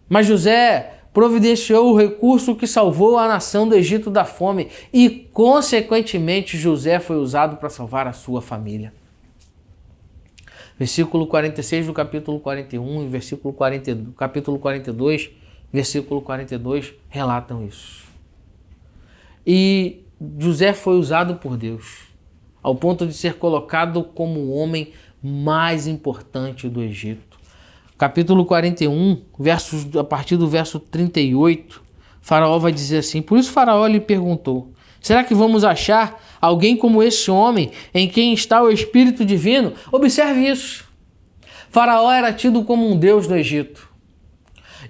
mas José providenciou o recurso que salvou a nação do Egito da fome e, consequentemente, José foi usado para salvar a sua família. Versículo 46 do capítulo 41 e capítulo 42, versículo 42 relatam isso. E José foi usado por Deus, ao ponto de ser colocado como o homem mais importante do Egito. Capítulo 41, a partir do verso 38, Faraó vai dizer assim: por isso Faraó lhe perguntou: será que vamos achar alguém como esse homem em quem está o Espírito Divino? Observe isso. Faraó era tido como um deus do Egito.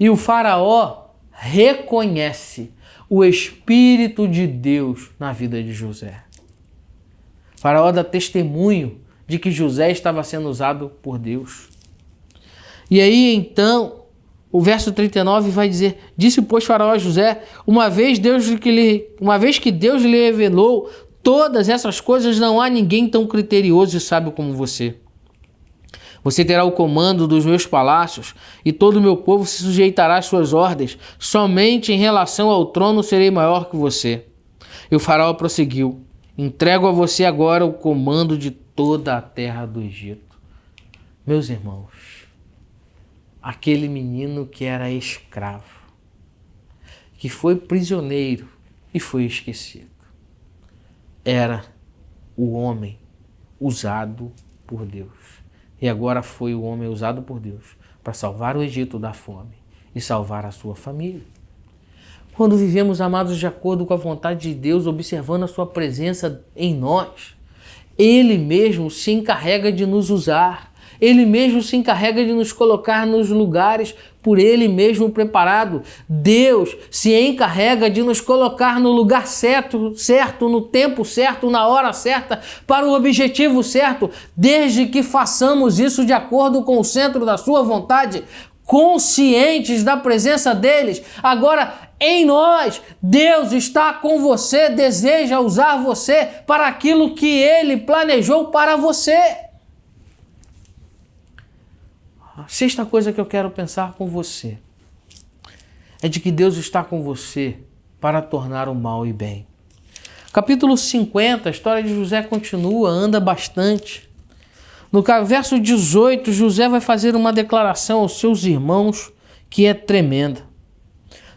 E o Faraó reconhece o Espírito de Deus na vida de José. Faraó dá testemunho de que José estava sendo usado por Deus. E aí então, o verso 39 vai dizer: disse, pois, Faraó a José, uma vez que Deus lhe revelou todas essas coisas, não há ninguém tão criterioso e sábio como você. Você terá o comando dos meus palácios e todo o meu povo se sujeitará às suas ordens. Somente em relação ao trono serei maior que você. E o Faraó prosseguiu: entrego a você agora o comando de toda a terra do Egito. Meus irmãos, aquele menino que era escravo, que foi prisioneiro e foi esquecido, era o homem usado por Deus. E agora foi o homem usado por Deus para salvar o Egito da fome e salvar a sua família. Quando vivemos, amados, de acordo com a vontade de Deus, observando a sua presença em nós, Ele mesmo se encarrega de nos usar. Ele mesmo se encarrega de nos colocar nos lugares por Ele mesmo preparado. Deus se encarrega de nos colocar no lugar certo, no tempo certo, na hora certa, para o objetivo certo, desde que façamos isso de acordo com o centro da sua vontade, conscientes da presença deles. Agora, em nós, Deus está com você, deseja usar você para aquilo que Ele planejou para você. A sexta coisa que eu quero pensar com você é de que Deus está com você para tornar o mal e bem. Capítulo 50, a história de José continua, anda bastante. No verso 18, José vai fazer uma declaração aos seus irmãos que é tremenda.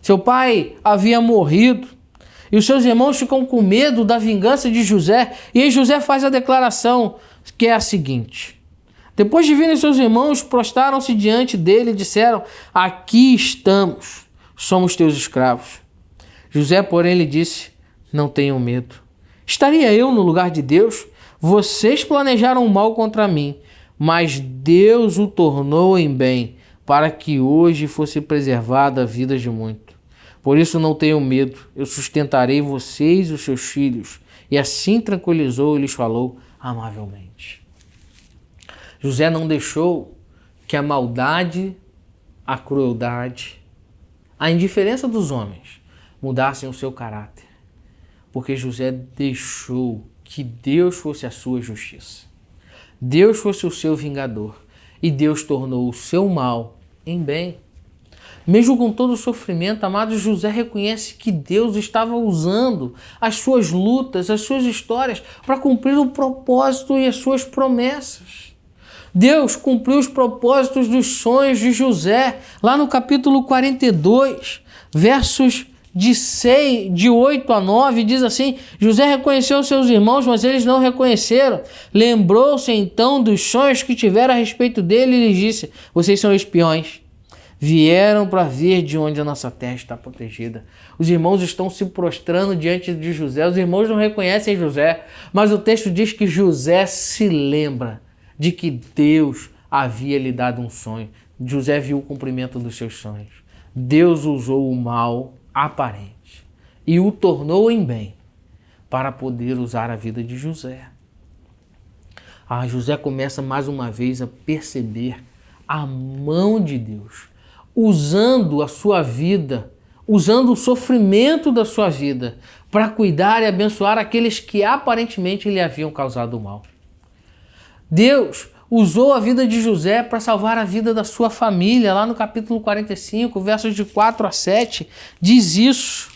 Seu pai havia morrido e os seus irmãos ficam com medo da vingança de José. E aí José faz a declaração que é a seguinte: depois de virem seus irmãos, prostraram-se diante dele e disseram: aqui estamos, somos teus escravos. José, porém, lhe disse: não tenham medo. Estaria eu no lugar de Deus? Vocês planejaram o mal contra mim, mas Deus o tornou em bem, para que hoje fosse preservada a vida de muitos. Por isso não tenham medo, eu sustentarei vocês e os seus filhos. E assim tranquilizou e lhes falou amavelmente. José não deixou que a maldade, a crueldade, a indiferença dos homens mudassem o seu caráter, porque José deixou que Deus fosse a sua justiça. Deus fosse o seu vingador e Deus tornou o seu mal em bem. Mesmo com todo o sofrimento, amado, José reconhece que Deus estava usando as suas lutas, as suas histórias, para cumprir o propósito e as suas promessas. Deus cumpriu os propósitos dos sonhos de José, lá no capítulo 42, versos de 8 a 9, diz assim: José reconheceu seus irmãos, mas eles não reconheceram. Lembrou-se então dos sonhos que tiveram a respeito dele e lhes disse: vocês são espiões. Vieram para ver de onde a nossa terra está protegida. Os irmãos estão se prostrando diante de José. Os irmãos não reconhecem José, mas o texto diz que José se lembra de que Deus havia lhe dado um sonho. José viu o cumprimento dos seus sonhos. Deus usou o mal aparente e o tornou em bem para poder usar a vida de José. José começa mais uma vez a perceber a mão de Deus, usando a sua vida, usando o sofrimento da sua vida para cuidar e abençoar aqueles que aparentemente lhe haviam causado mal. Deus usou a vida de José para salvar a vida da sua família. Lá no capítulo 45, versos de 4 a 7, diz isso.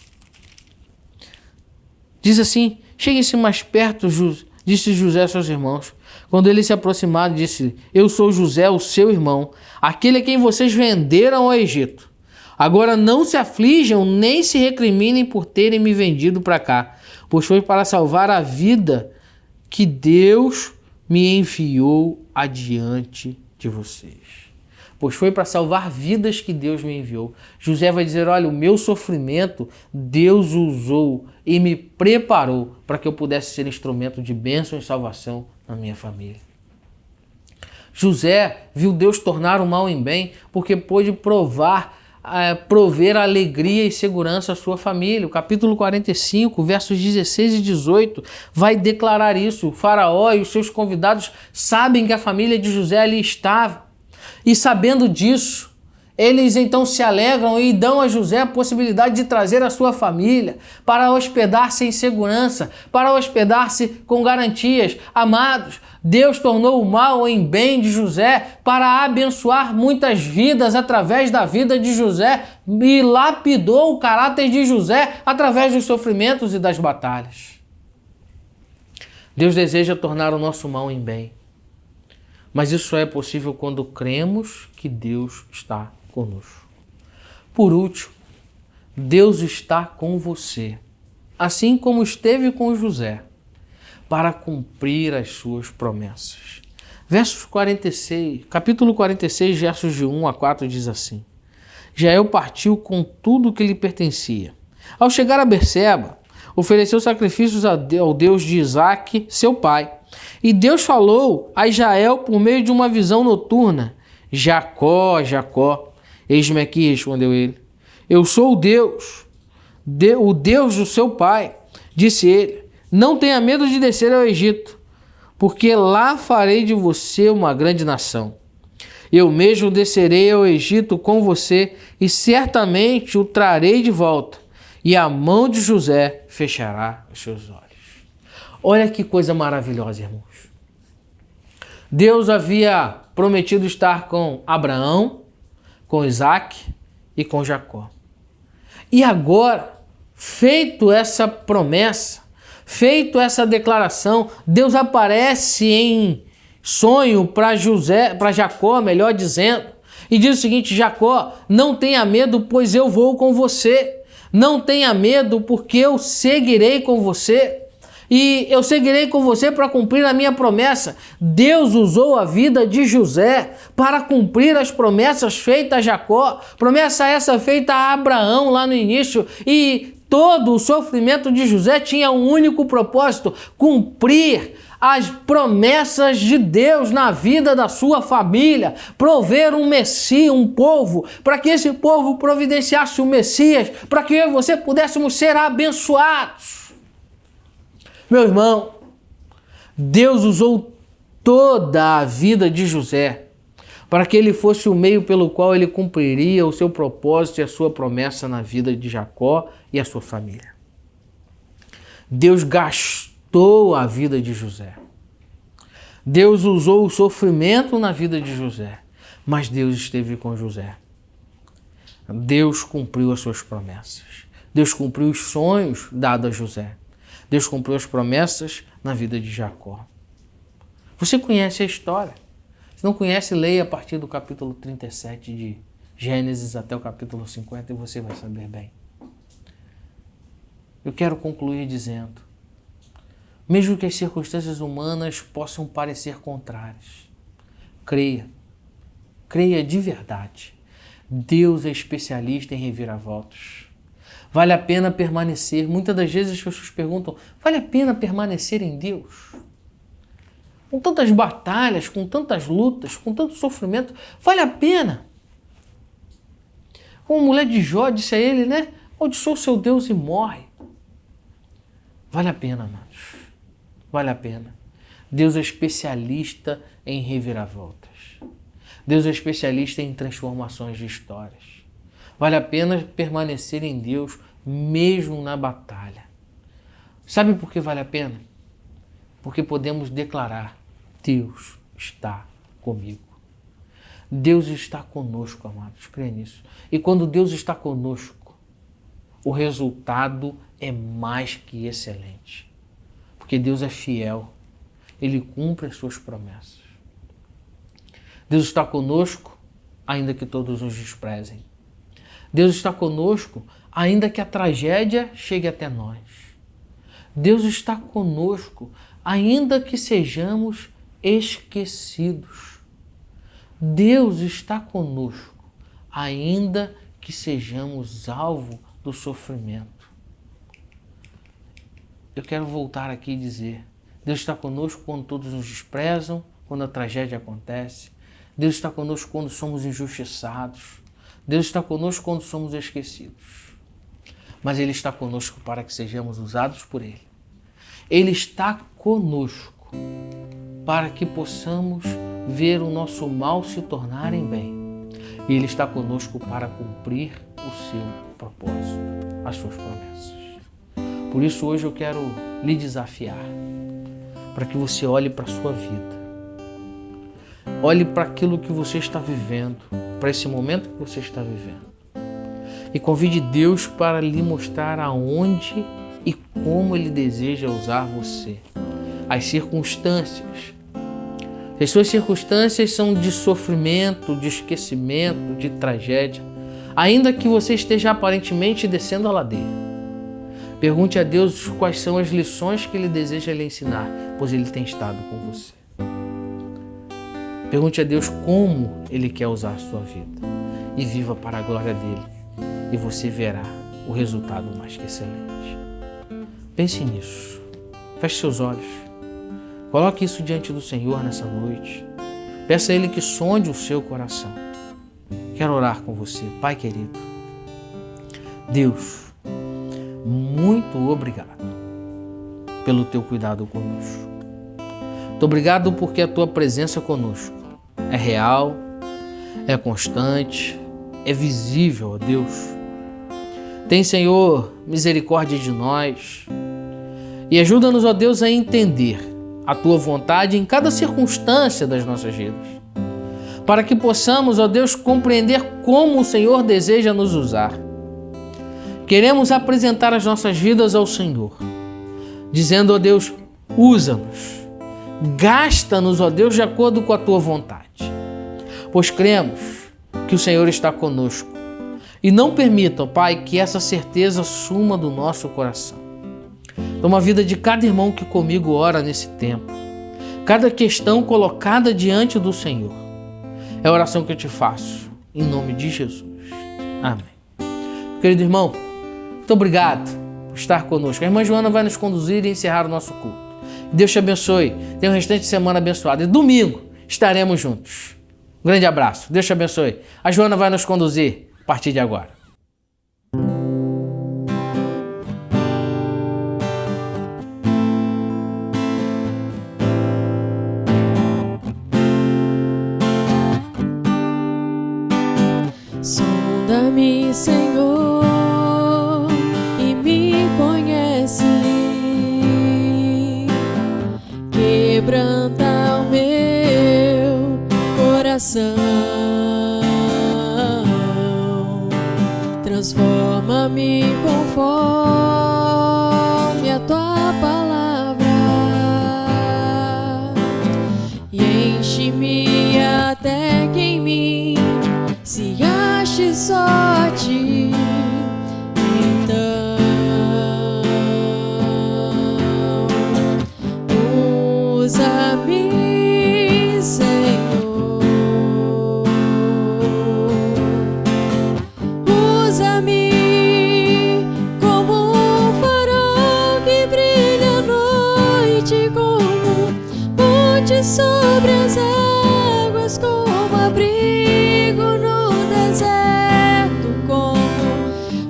Diz assim: cheguem-se mais perto, disse José a seus irmãos. Quando eles se aproximaram, disse: eu sou José, o seu irmão, aquele a quem vocês venderam ao Egito. Agora não se aflijam nem se recriminem por terem me vendido para cá, pois foi para salvar a vida que Deus me enviou adiante de vocês. Pois foi para salvar vidas que Deus me enviou. José vai dizer: olha, o meu sofrimento Deus usou e me preparou para que eu pudesse ser instrumento de bênção e salvação na minha família. José viu Deus tornar o mal em bem porque pôde prover alegria e segurança à sua família. O capítulo 45, versos 16 e 18, vai declarar isso. O faraó e os seus convidados sabem que a família de José ali estava. E sabendo disso, eles então se alegram e dão a José a possibilidade de trazer a sua família para hospedar-se em segurança, para hospedar-se com garantias. Amados, Deus tornou o mal em bem de José para abençoar muitas vidas através da vida de José e lapidou o caráter de José através dos sofrimentos e das batalhas. Deus deseja tornar o nosso mal em bem, mas isso só é possível quando cremos que Deus está conosco. Por último, Deus está com você, assim como esteve com José, para cumprir as suas promessas. Capítulo 46, versos de 1 a 4 diz assim: Jael partiu com tudo que lhe pertencia. Ao chegar a Berseba, ofereceu sacrifícios ao Deus de Isaque, seu pai. E Deus falou a Jael por meio de uma visão noturna: Jacó, Jacó. Eis-me aqui, respondeu ele. Eu sou o Deus do seu pai. Disse ele: não tenha medo de descer ao Egito, porque lá farei de você uma grande nação. Eu mesmo descerei ao Egito com você e certamente o trarei de volta, e a mão de José fechará os seus olhos. Olha que coisa maravilhosa, irmãos. Deus havia prometido estar com Abraão, com Isaque e com Jacó. E agora, feito essa promessa, feito essa declaração, Deus aparece em sonho para Jacó, melhor dizendo, e diz o seguinte: Jacó, não tenha medo, pois eu vou com você. Não tenha medo, porque eu seguirei com você. E eu seguirei com você para cumprir a minha promessa. Deus usou a vida de José para cumprir as promessas feitas a Jacó. Promessa essa feita a Abraão lá no início. E todo o sofrimento de José tinha um único propósito: cumprir as promessas de Deus na vida da sua família, prover um Messias, um povo, para que esse povo providenciasse o Messias, para que eu e você pudéssemos ser abençoados. Meu irmão, Deus usou toda a vida de José para que ele fosse o meio pelo qual ele cumpriria o seu propósito e a sua promessa na vida de Jacó e a sua família. Deus gastou a vida de José. Deus usou o sofrimento na vida de José, mas Deus esteve com José. Deus cumpriu as suas promessas. Deus cumpriu os sonhos dados a José. Deus cumpriu as promessas na vida de Jacó. Você conhece a história. Se não conhece, leia a partir do capítulo 37 de Gênesis até o capítulo 50 e você vai saber bem. Eu quero concluir dizendo, mesmo que as circunstâncias humanas possam parecer contrárias, creia de verdade. Deus é especialista em reviravoltas. Vale a pena permanecer. Muitas das vezes as pessoas perguntam, vale a pena permanecer em Deus? Com tantas batalhas, com tantas lutas, com tanto sofrimento, vale a pena? Como a mulher de Jó disse a ele, né? Amaldiçoa o seu Deus e morre. Vale a pena, amados. Vale a pena. Deus é especialista em reviravoltas. Deus é especialista em transformações de histórias. Vale a pena permanecer em Deus mesmo na batalha. Sabe por que vale a pena? Porque podemos declarar, Deus está comigo. Deus está conosco, amados, creia nisso. E quando Deus está conosco, o resultado é mais que excelente. Porque Deus é fiel, Ele cumpre as suas promessas. Deus está conosco, ainda que todos nos desprezem. Deus está conosco, ainda que a tragédia chegue até nós. Deus está conosco, ainda que sejamos esquecidos. Deus está conosco, ainda que sejamos alvo do sofrimento. Eu quero voltar aqui e dizer, Deus está conosco quando todos nos desprezam, quando a tragédia acontece. Deus está conosco quando somos injustiçados. Deus está conosco quando somos esquecidos. Mas Ele está conosco para que sejamos usados por Ele. Ele está conosco para que possamos ver o nosso mal se tornar em bem. E Ele está conosco para cumprir o seu propósito, as suas promessas. Por isso hoje eu quero lhe desafiar para que você olhe para a sua vida. Olhe para aquilo que você está vivendo, para esse momento que você está vivendo. E convide Deus para lhe mostrar aonde e como Ele deseja usar você. As circunstâncias. As suas circunstâncias são de sofrimento, de esquecimento, de tragédia. Ainda que você esteja aparentemente descendo a ladeira. Pergunte a Deus quais são as lições que Ele deseja lhe ensinar, pois Ele tem estado com você. Pergunte a Deus como Ele quer usar a sua vida e viva para a glória dEle e você verá o resultado mais que excelente. Pense nisso. Feche seus olhos. Coloque isso diante do Senhor nessa noite. Peça a Ele que sonde o seu coração. Quero orar com você, Pai querido. Deus, muito obrigado pelo Teu cuidado conosco. Muito obrigado porque a Tua presença conosco é real, é constante, é visível, ó Deus. Tem, Senhor, misericórdia de nós e ajuda-nos, ó Deus, a entender a Tua vontade em cada circunstância das nossas vidas, para que possamos, ó Deus, compreender como o Senhor deseja nos usar. Queremos apresentar as nossas vidas ao Senhor, dizendo, ó Deus, usa-nos. Gasta-nos, ó Deus, de acordo com a Tua vontade, pois cremos que o Senhor está conosco. E não permita, ó Pai, que essa certeza suma do nosso coração. Toma a vida de cada irmão que comigo ora nesse tempo. Cada questão colocada diante do Senhor. É a oração que eu te faço, em nome de Jesus. Amém. Querido irmão, muito obrigado por estar conosco. A irmã Joana vai nos conduzir e encerrar o nosso culto. Deus te abençoe. Tenha um restante de semana abençoado. E domingo estaremos juntos. Um grande abraço. Deus te abençoe. A Joana vai nos conduzir a partir de agora. Sonda-me, Senhor, e me conhece. Quebranta o meu coração. transforma-me conforme a tua palavra e enche-me até que em mim se ache só a ti. Então usa-me, Senhor, usa-me como um farol que brilha à noite, como ponte sobre as águas, como abrigo no deserto, como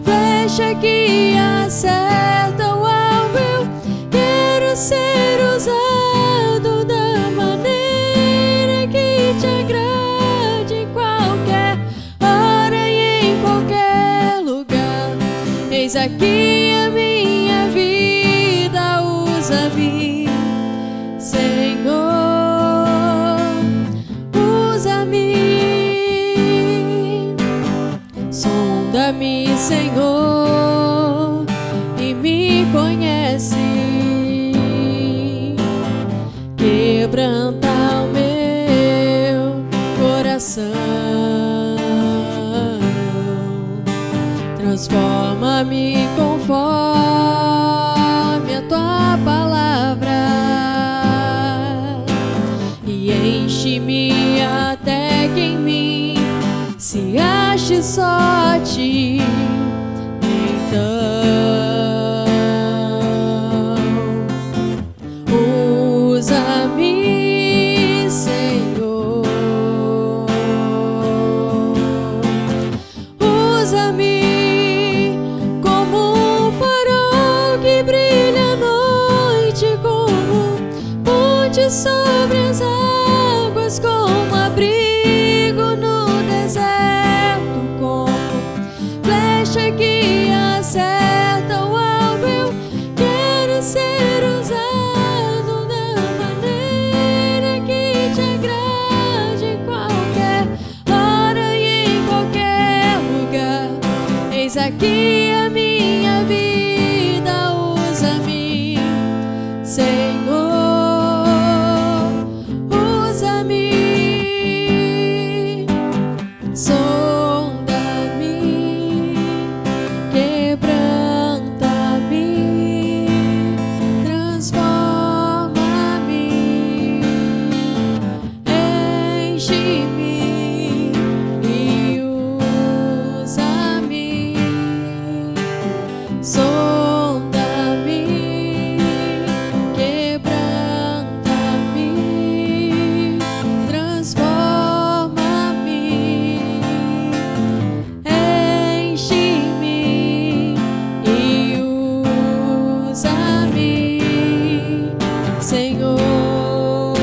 flecha que acerta o alvo. Eu quero ser usado da maneira que te agrade, em qualquer hora e em qualquer lugar. Eis aqui a minha vida, usa-me, Senhor, usa-me. Sonda-me, Senhor, e me conhece. Quebranta o meu coração, transforma-me conforme a tua palavra e enche-me até que em mim se ache só a ti. Então usa-me, Senhor, usa-me como um farol que brilha à noite, como ponte sobre as águas, como abrigo no deserto, como flecha que acerta o alvo. Eu quero ser usado da maneira que te agrade, em qualquer hora e em qualquer lugar. Eis aqui a minha vida, usa-me, Senhor, usa-me. Sonda-me, quebranta-me, transforma-me, enche-me e usa-me. Sonda-me, quebranta-me, transforma-me, enche-me e usa-me, Senhor,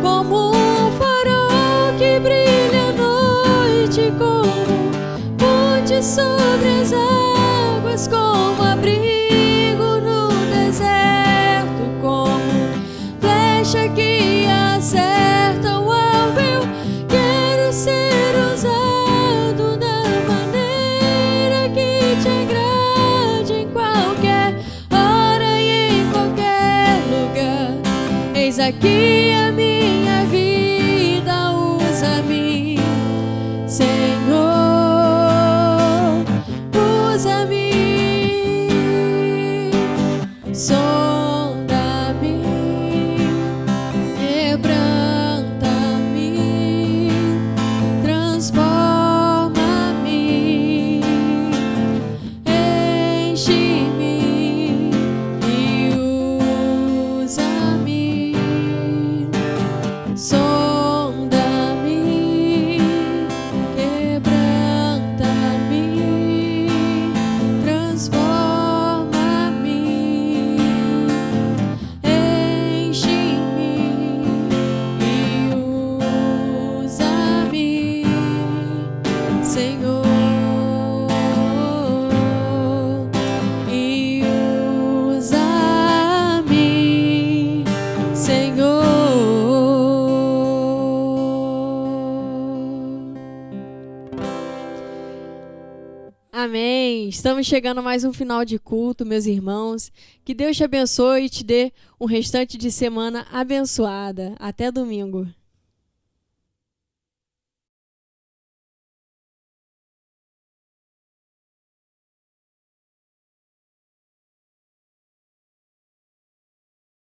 como um farol que brilha à noite, como ponte sobre as águas, como abrigo no deserto, como flecha que acerta o alvo. Eu quero ser usado da maneira que te agrade, em qualquer hora e em qualquer lugar. Eis aqui a minha vida, usa-me, Senhor, usa-me. Sonda-me, quebranta-me, transforma-me, enche-me e usa-me. Amém. Estamos chegando a mais um final de culto, meus irmãos. Que Deus te abençoe e te dê um restante de semana abençoada. Até domingo.